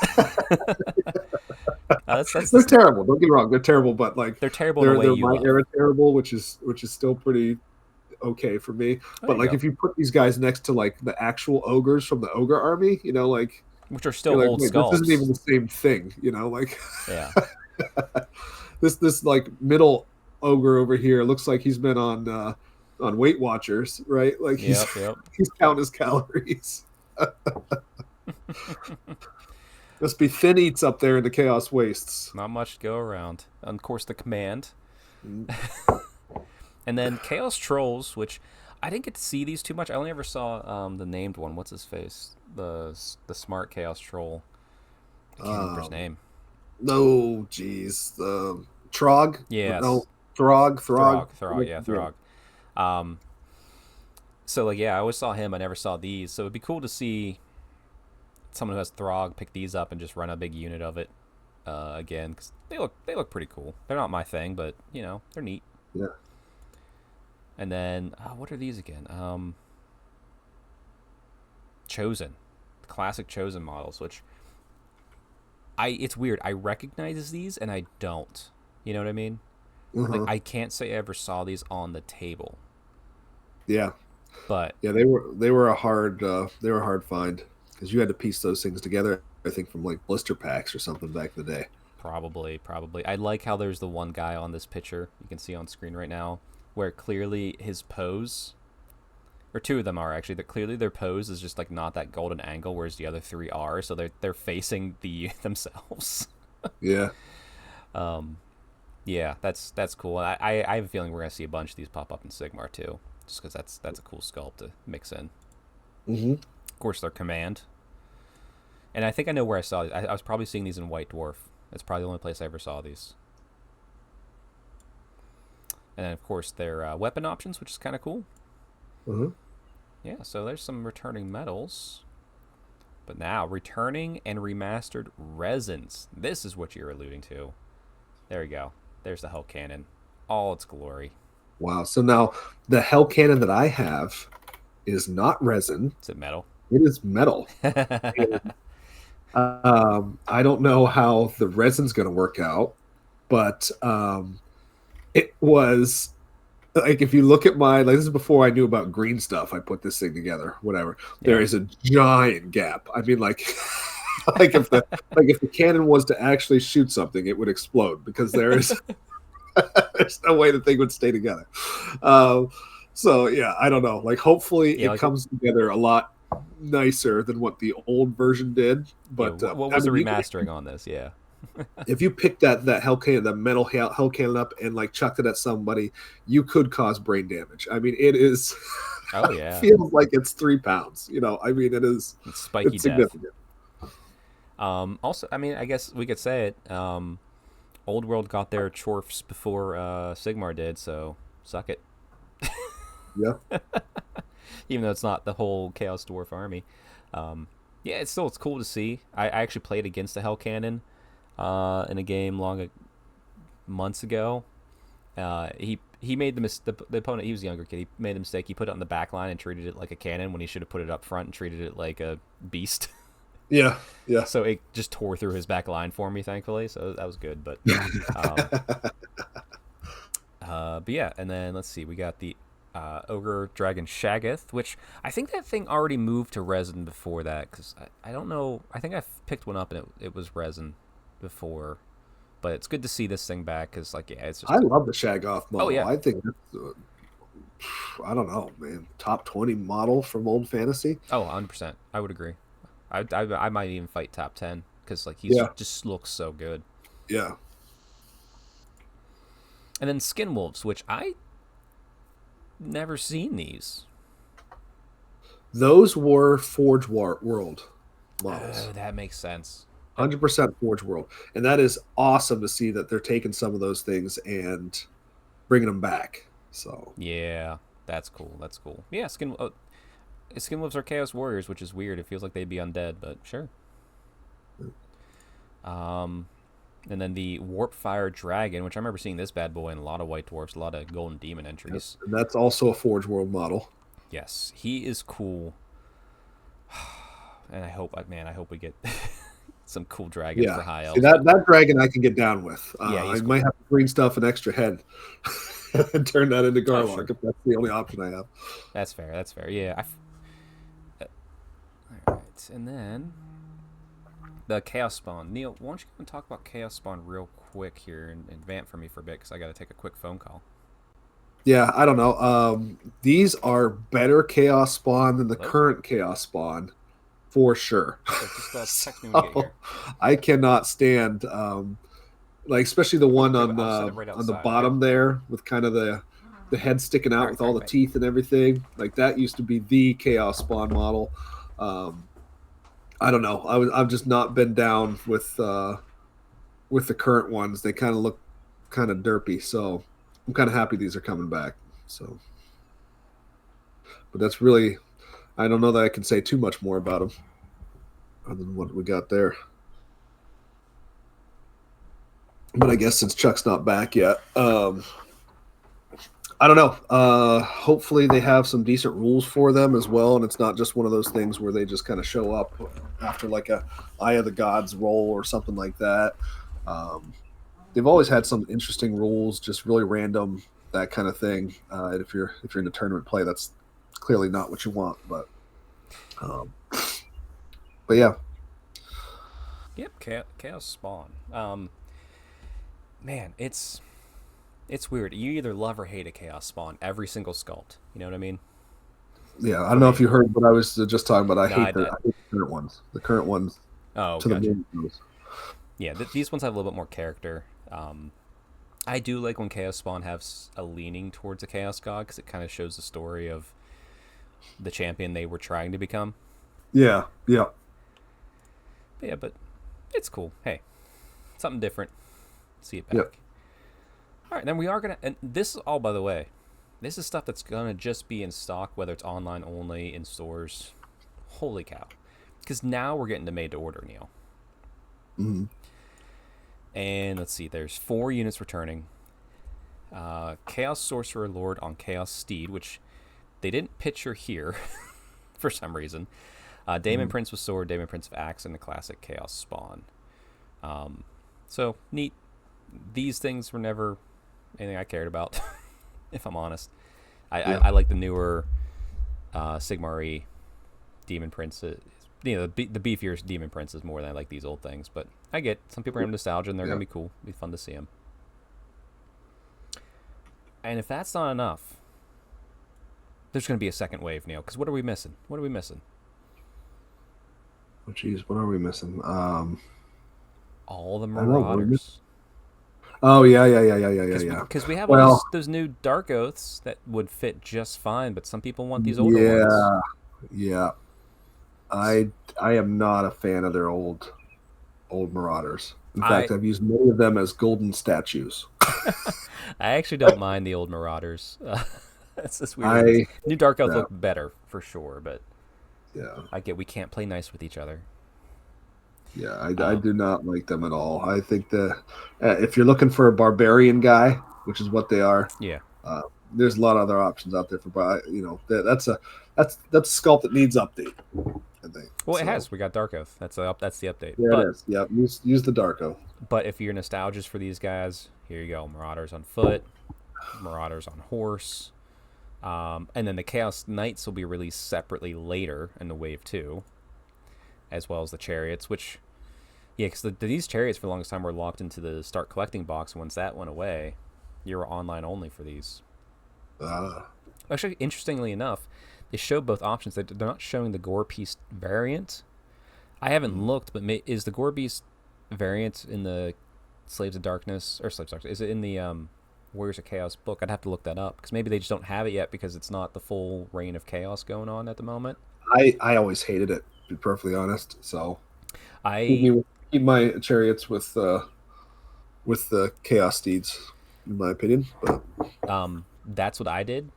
don't. They're terrible. Don't get me wrong. They're terrible, but like they're terrible in the way they're you my love. era terrible, which is still pretty okay for me. But like if you put these guys next to like the actual ogres from the ogre army, like which are still old skulls. This isn't even the same thing, like yeah. this like middle ogre over here looks like he's been on Weight Watchers, right? Like he's counting his calories. Must be thin eats up there in the Chaos Wastes. Not much to go around. And of course, the Command. And then Chaos Trolls, which I didn't get to see these too much. I only ever saw the named one. What's his face? The smart Chaos Troll. I can't remember his name. No, geez. Throg? Yeah. No, Throg. Yeah, Throg. So, like, yeah, I always saw him. I never saw these. So it'd be cool to see someone who has Throg pick these up and just run a big unit of it again. Because they look pretty cool. They're not my thing, but, they're neat. Yeah. And then, what are these again? Chosen. Classic Chosen models, which it's weird. I recognize these and I don't. You know what I mean? Mm-hmm. Like, I can't say I ever saw these on the table. Yeah. But yeah, they were a hard find because you had to piece those things together. I think from like blister packs or something back in the day. Probably. I like how there's the one guy on this picture you can see on screen right now, where clearly his pose, or 2 of them are actually, that clearly their pose is just like not that golden angle, whereas the other 3 are. So they're facing themselves. Yeah. Yeah, that's cool. I have a feeling we're gonna see a bunch of these pop up in Sigmar too, just because that's a cool sculpt to mix in. Mm-hmm. Of course, their Command, and I think I know where I saw these. I was probably seeing these in White Dwarf. That's probably the only place I ever saw these. And then, of course, their weapon options, which is kind of cool. Mm-hmm. Yeah, so there's some returning medals. But now, returning and remastered resins. This is what you're alluding to. There we go. There's the Hell Cannon. All its glory. Wow. So now, the Hell Cannon that I have is not resin. Is it metal? It is metal. And, I don't know how the resin's going to work out, but it was like, if you look at this is before I knew about green stuff. I put this thing together, whatever. Yeah. There is a giant gap. I mean, like if the cannon was to actually shoot something, it would explode because there's no way the thing would stay together. So yeah, I don't know. Like, hopefully it comes together a lot nicer than what the old version did. But what was the remastering on this? Yeah. If you picked that Hell Cannon, that metal Hell Cannon up and like chucked it at somebody, you could cause brain damage. I mean, it is. Oh yeah. Feels like it's 3 pounds. I mean, it is. It's spiky it's death. Significant. Also, I mean, I guess we could say it. Old World got their chorfs before Sigmar did, so suck it. Yeah. Even though it's not the whole Chaos Dwarf army. Yeah, it's cool to see. I actually played against the Hell Cannon in a game months ago. He made the opponent. He was a younger kid. He made the mistake. He put it on the back line and treated it like a cannon when he should have put it up front and treated it like a beast. Yeah. So it just tore through his back line for me, thankfully. So that was good. But But yeah, and then let's see, we got the Ogre Dragon Shaggoth, which I think that thing already moved to resin before that, because I don't know. I think I picked one up and it was resin before, but it's good to see this thing back because, like, yeah, it's just. I love the Shaggoth model. Oh, yeah. I think that's, I don't know, man, top 20 model from Old Fantasy. Oh, 100%. I would agree. I might even fight top 10 because, like, just looks so good. Yeah. And then Skin Wolves, which I never seen these. Those were Forge World models. Oh, that makes sense. 100% Forge World. And that is awesome to see that they're taking some of those things and bringing them back. So yeah, that's cool. That's cool. Yeah, Skin Wolves are Chaos Warriors, which is weird. It feels like they'd be undead, but sure. And then the Warp Fire Dragon, which I remember seeing this bad boy in a lot of White Dwarfs, a lot of Golden Demon entries. And that's also a Forge World model. Yes, he is cool. And I hope we get some cool dragons for high elves. See, that dragon I can get down with. Yeah, I might have to green stuff an extra head and turn that into Garlock sure. if that's the only option I have. That's fair. That's fair. Yeah. All right, and then the Chaos Spawn. Neil, why don't you come and talk about Chaos Spawn real quick here and vamp for me for a bit because I got to take a quick phone call. Yeah, I don't know. These are better Chaos Spawn than the current Chaos Spawn, for sure. So just text me when you get here. I cannot stand, like, especially the one on the bottom there with kind of the head sticking out with all the teeth and everything. Like, that used to be the Chaos Spawn model. I don't know. I've just not been down with the current ones. They kind of look kind of derpy, so I'm kind of happy these are coming back. So, but that's really, I don't know that I can say too much more about them other than what we got there. But I guess since Chuck's not back yet, I don't know. Hopefully they have some decent rules for them as well, and it's not just one of those things where they just kind of show up after like a Eye of the Gods roll or something like that. They've always had some interesting rules, just really random, that kind of thing. And if you're into tournament play, that's clearly not what you want. But yeah. Yep, Chaos Spawn. Man, it's weird. You either love or hate a Chaos Spawn. Every single sculpt. You know what I mean? Yeah, I don't know if you heard what I was just talking about. I hate the current ones. The current ones. Oh, to gotcha. the moon. Yeah, these ones have a little bit more character. I do like when Chaos Spawn has a leaning towards a Chaos God because it kind of shows the story of the champion they were trying to become. Yeah. But yeah, but it's cool. Hey, something different. See it back. Yep. All right, then we are going to... And this is all, by the way, this is stuff that's going to just be in stock, whether it's online only, in stores. Holy cow. Because now we're getting to made to order, Neil. Mm-hmm. And let's see, there's 4 units returning. Chaos Sorcerer Lord on Chaos Steed, which they didn't picture here for some reason. Daemon Prince with Sword, Daemon Prince of Axe, and the classic Chaos Spawn. So, neat. These things were never anything I cared about, if I'm honest. I like the newer Sigmar Demon Princes. You know, the beefier Demon Princes more than I like these old things. But I get some people are into nostalgia and they're going to be cool. It'll be fun to see them. And if that's not enough, there's going to be a second wave, Neil. Because what are we missing? Oh, geez, what are we missing? All the Marauders. Oh, yeah. Because we have all those new Dark Oaths that would fit just fine, but some people want these older ones. Yeah. I am not a fan of their old Marauders. In fact, I've used many of them as golden statues. I actually don't mind the old Marauders. That's just weird. New Dark Oath look better for sure, but I get we can't play nice with each other. Yeah, I do not like them at all. I think that if you're looking for a barbarian guy, which is what they are, there's a lot of other options out there for. That's a sculpt that needs update. I think. Well, it has. We got Dark Oath. That's the update. Yeah, it is. Yeah, use the Dark Oath. But if you're nostalgic for these guys, here you go. Marauders on foot, Marauders on horse. And then the Chaos Knights will be released separately later in the Wave 2, as well as the Chariots, which, yeah, because these Chariots for the longest time were locked into the Start Collecting box. Once that went away, you were online only for these. Actually, interestingly enough, they show both options. They're not showing the Gore Beast variant. I haven't looked, but is the Gore Beast variant in the Slaves of Darkness, or Slaves of Darkness, is it in the Warriors of Chaos book? I'd have to look that up, because maybe they just don't have it yet because it's not the full reign of chaos going on at the moment. I always hated it, to be perfectly honest. So I keep my chariots with the chaos steeds, in my opinion. But that's what I did,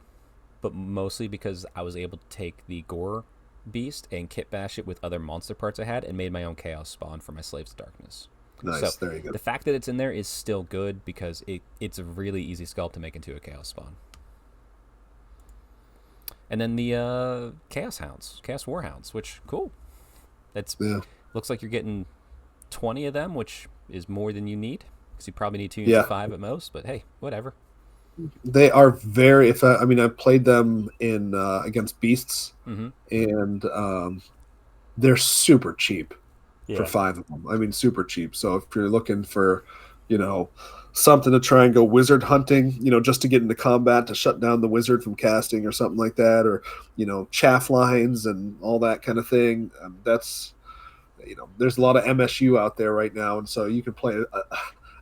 but mostly because I was able to take the Gore Beast and kit bash it with other monster parts I had and made my own chaos spawn for my Slaves of Darkness. nice, So there you go. the fact that it's in there is still good because it's a really easy sculpt to make into a chaos spawn. And then the Chaos Hounds, Chaos Warhounds, which cool. That's looks like you're getting 20 of them, which is more than you need because you probably need 2 units of 5 at most. But hey, whatever. They are very. I mean, I've played them in against beasts, and they're super cheap for 5 of them. I mean, super cheap. So if you're looking for, something to try and go wizard hunting, just to get into combat to shut down the wizard from casting or something like that, or chaff lines and all that kind of thing. That's there's a lot of MSU out there right now, and so you can play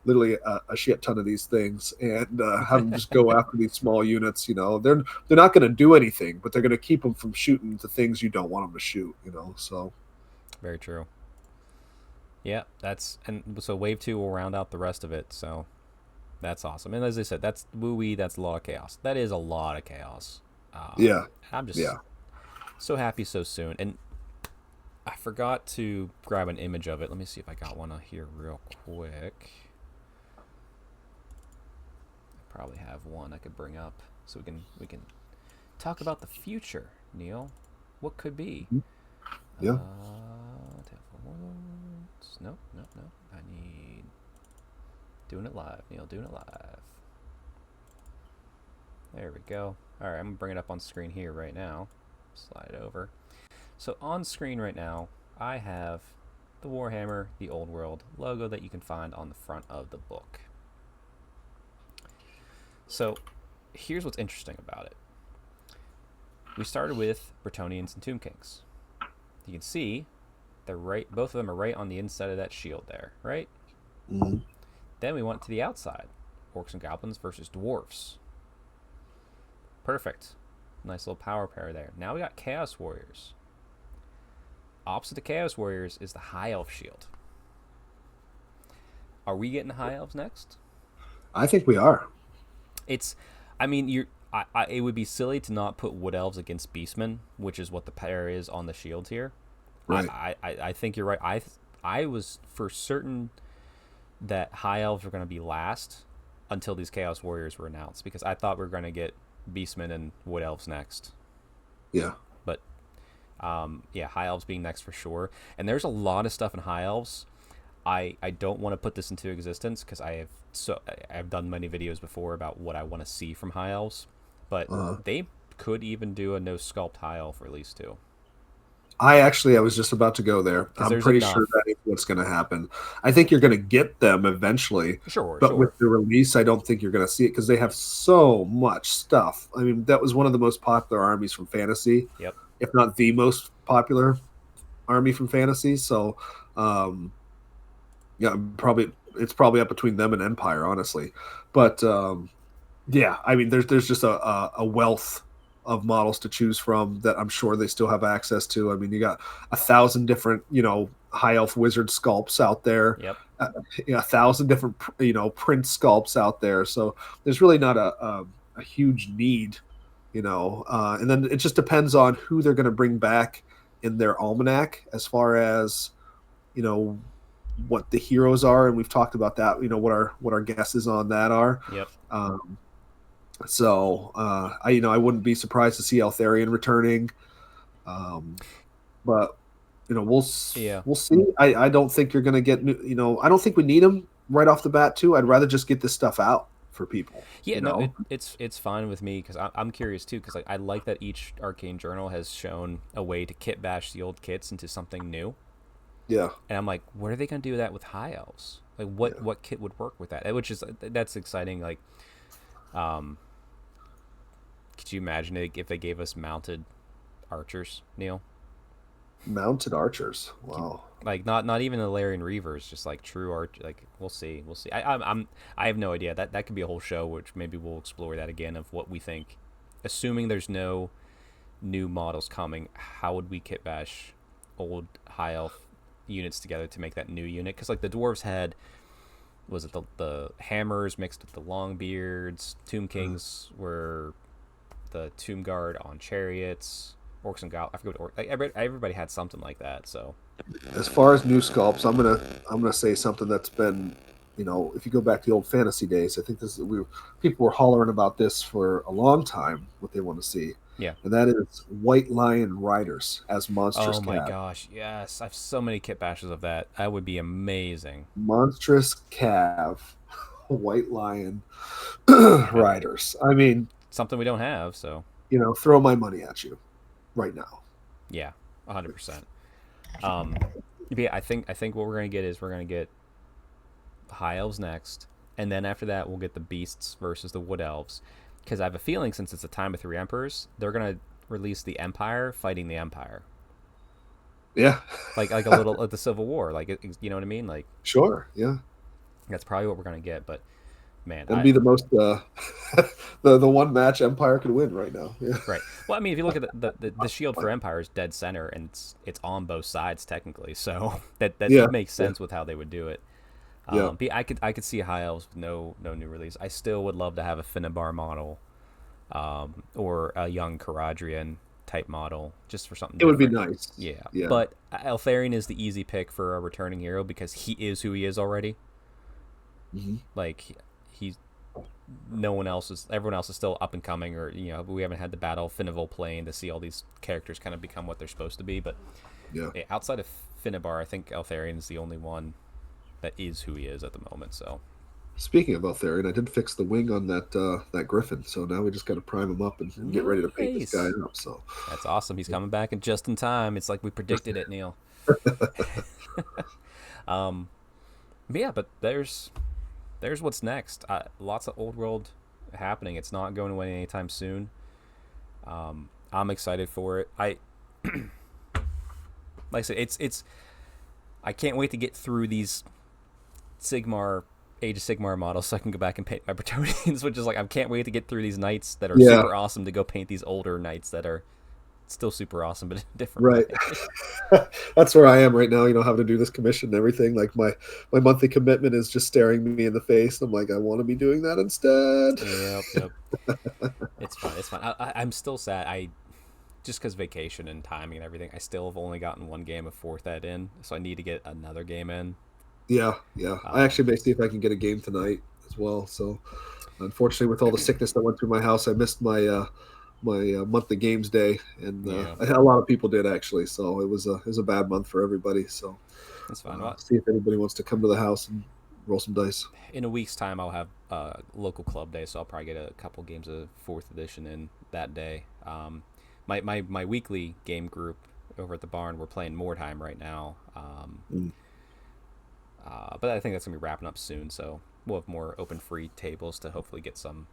literally a shit ton of these things and have them just go after these small units. They're not going to do anything, but they're going to keep them from shooting the things you don't want them to shoot. So very true. Yeah, so Wave 2 will round out the rest of it. So that's awesome. And as I said, that's woo-wee. That's a lot of chaos. That is a lot of chaos. I'm just so happy so soon. And I forgot to grab an image of it. Let me see if I got one here real quick. I probably have one I could bring up so we can talk about the future, Neil. What could be? Yeah. Nope. I need doing it live, Neil. Doing it live. There we go. All right, I'm gonna bring it up on screen here right now. Slide it over. So on screen right now, I have the Warhammer, the Old World logo that you can find on the front of the book. So here's what's interesting about it. We started with Bretonnians and Tomb Kings. You can see they're both of them are right on the inside of that shield there, right? Mm-hmm. Then we went to the outside. Orcs and Goblins versus Dwarfs. Perfect. Nice little power pair there. Now we got Chaos Warriors. Opposite the Chaos Warriors is the High Elf shield. Are we getting the High Elves next? I think we are. It would be silly to not put Wood Elves against Beastmen, which is what the pair is on the shields here. Right. I think you're right. I was for certain that High Elves were going to be last until these Chaos Warriors were announced, because I thought we were going to get Beastmen and Wood Elves next. Yeah. But High Elves being next for sure. And there's a lot of stuff in High Elves. I don't want to put this into existence because I've done many videos before about what I want to see from High Elves, but they could even do a no sculpt High Elf release too. I was just about to go there. I'm pretty sure that is what's going to happen. I think you're going to get them eventually. But with the release, I don't think you're going to see it because they have so much stuff. I mean, that was one of the most popular armies from Fantasy. Yep. If not the most popular army from Fantasy. So, it's probably up between them and Empire, honestly. But I mean, there's just a wealth of models to choose from that I'm sure they still have access to. I mean, you got 1,000 different, high elf wizard sculpts out there. Yep. 1,000 different, print sculpts out there. So there's really not a huge need, and then it just depends on who they're going to bring back in their almanac as far as, what the heroes are. And we've talked about that, what our guesses on that are. Yep. So I wouldn't be surprised to see Eltharion returning, but we'll see. I don't think you're going to get I don't think we need him right off the bat too. I'd rather just get this stuff out. for people. Yeah, you no, know? it's fine with me because I'm curious too because like I like that each Arcane Journal has shown a way to kit bash the old kits into something new, Yeah, and I'm like, what are they gonna do with that with high elves? Like, yeah. what kit would work with that? Which is that's exciting. Like, um, could you imagine it if they gave us mounted archers, Neil? Mounted archers. Wow. Like not even the Larian Reavers, just like true arch. Like we'll see. I have no idea. That could be a whole show, which maybe we'll explore that again of what we think. Assuming there's no new models coming, how would we kit bash old high elf units together to make that new unit? Because like the dwarves had was it the hammers mixed with the long beards. Tomb Kings were the Tomb Guard on chariots. Orcs and Goblins. I forget what everybody had something like that. So As far as new sculpts, I'm gonna say something that's been, if you go back to the old fantasy days, I think people were hollering about this for a long time. What they want to see, yeah. and that is White Lion Riders as monstrous Oh my cav. gosh, yes! I have so many kit bashes of that. That would be amazing. Monstrous cav, White Lion Riders. I mean, Something we don't have, so throw my money at you right now. yeah, 100%. Yeah, I think what we're gonna get is we're gonna get high elves next, and then after that we'll get the beasts versus the wood elves. Because I have a feeling since it's a time of three emperors, they're gonna release the Empire fighting the Empire. Yeah, Like a little like the Civil War, like you know what I mean? Like sure. Yeah, that's probably what we're gonna get. But man, that'd be the most the one match Empire could win right now. Yeah. right. Well, I mean, if you look at the shield for Empire is dead center, and it's on both sides technically, so that Yeah, makes sense with how they would do it. Yeah. But I could see high elves with no new release. I still would love to have a Finnebar model, or a young Caradrian type model, just for something It would different. be nice. Yeah, Yeah. but Eltharion is the easy pick for a returning hero because he is who he is already. hmm Like he's everyone else is still up and coming, or we haven't had the battle of Finneville playing to see all these characters kind of become what they're supposed to be. But Yeah. outside of Finnebar, I think Eltharion is the only one that is who he is at the moment. So Speaking of Eltharion, I did fix the wing on that Griffin, so now we just got to prime him up and get ready to paint this guy Nice. up. So That's awesome. He's coming back and just in time. It's like we predicted it, Neil. Yeah, but there's what's next. Lots of old world happening. It's not going away anytime soon. I'm excited for it. Like I said, it's. I can't wait to get through these Sigmar Age of Sigmar models so I can go back and paint my Bretonnians, which is like I can't wait to get through these knights that are Yeah. super awesome to go paint these older knights that are still super awesome but in a different right, way. that's where I am right now. Having to do this commission and everything. Like my monthly commitment is just staring me in the face. I'm like, I want to be doing that instead. Yep. It's fun. It's fun. I'm still sad. Just because vacation and timing and everything, I still have only gotten one game of fourth ed in, so I need to get another game in. Yeah. I actually may see if I can get a game tonight as well. So, unfortunately, with all the sickness that went through my house, I missed my monthly games day, and Yeah. a lot of people did actually. So it was a bad month for everybody. So That's fine. see if anybody wants to come to the house and roll some dice. In a week's time, I'll have local club day, so I'll probably get a couple games of fourth edition in that day. My weekly game group over at the barn, we're playing Mordheim right now. But I think that's gonna be wrapping up soon, so we'll have more open free tables to hopefully get some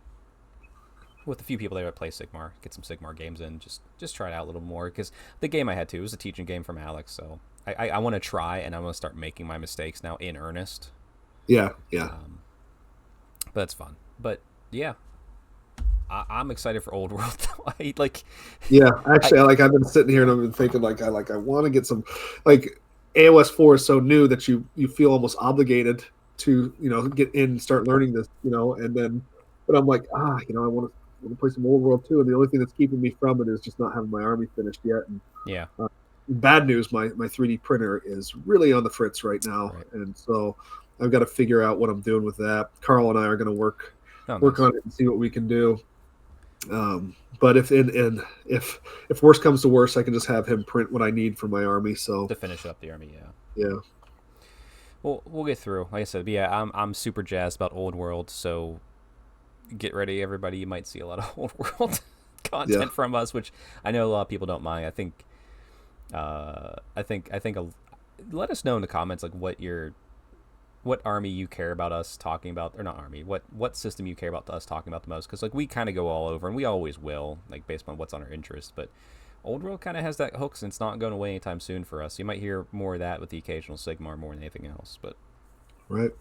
with a few people there that play Sigmar, get some Sigmar games in, just try it out a little more because the game I had too was a teaching game from Alex, so I want to try and I want to start making my mistakes now in earnest. Yeah. But that's fun. But yeah, I'm excited for Old World. Yeah, actually, I've been sitting here and I've been thinking I want to get some, like AOS 4 is so new that you feel almost obligated to get in and start learning this, and then, but I'm like I want to play some Old World too, and the only thing that's keeping me from it is just not having my army finished yet. And yeah, bad news, my 3D printer is really on the fritz right now, Right. and so I've got to figure out what I'm doing with that. Carl and I are going to work nice. on it and see what we can do. But if worse comes to worse, I can just have him print what I need for my army. So to finish up the army, yeah. Well, we'll get through. Like I said, but yeah, I'm super jazzed about Old World. So get ready, everybody. You might see a lot of old world content from us, which I know a lot of people don't mind. I think let us know in the comments like what army you care about us talking about, or not army, what system you care about us talking about the most, because like we kind of go all over, and we always will, like based on what's on our interest. But old world kind of has that hook, and it's not going away anytime soon for us. You might hear more of that with the occasional Sigmar more than anything else. But right.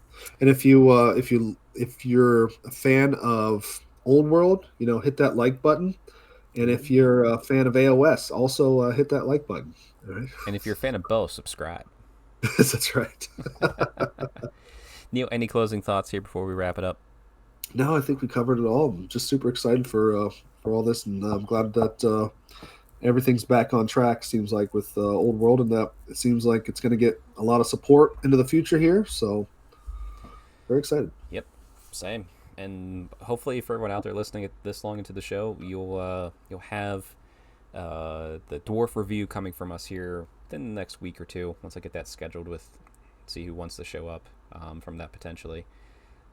And if you're a fan of old world, hit that like button. And if you're a fan of AOS, also hit that like button. All right. And if you're a fan of both, subscribe. That's right. Neil, any closing thoughts here before we wrap it up? No, I think we covered it all. I'm just super excited for all this, and I'm glad that everything's back on track. Seems like with Old World, and that it seems like it's going to get a lot of support into the future here. So very excited. Yep, same. And hopefully, for everyone out there listening this long into the show, you'll have the dwarf review coming from us here within the next week or two. Once I get that scheduled with, see who wants to show up from that potentially.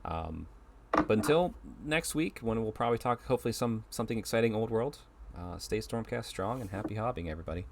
But until next week, when we'll probably talk hopefully something exciting old world. Stay Stormcast strong and happy hobbing, everybody.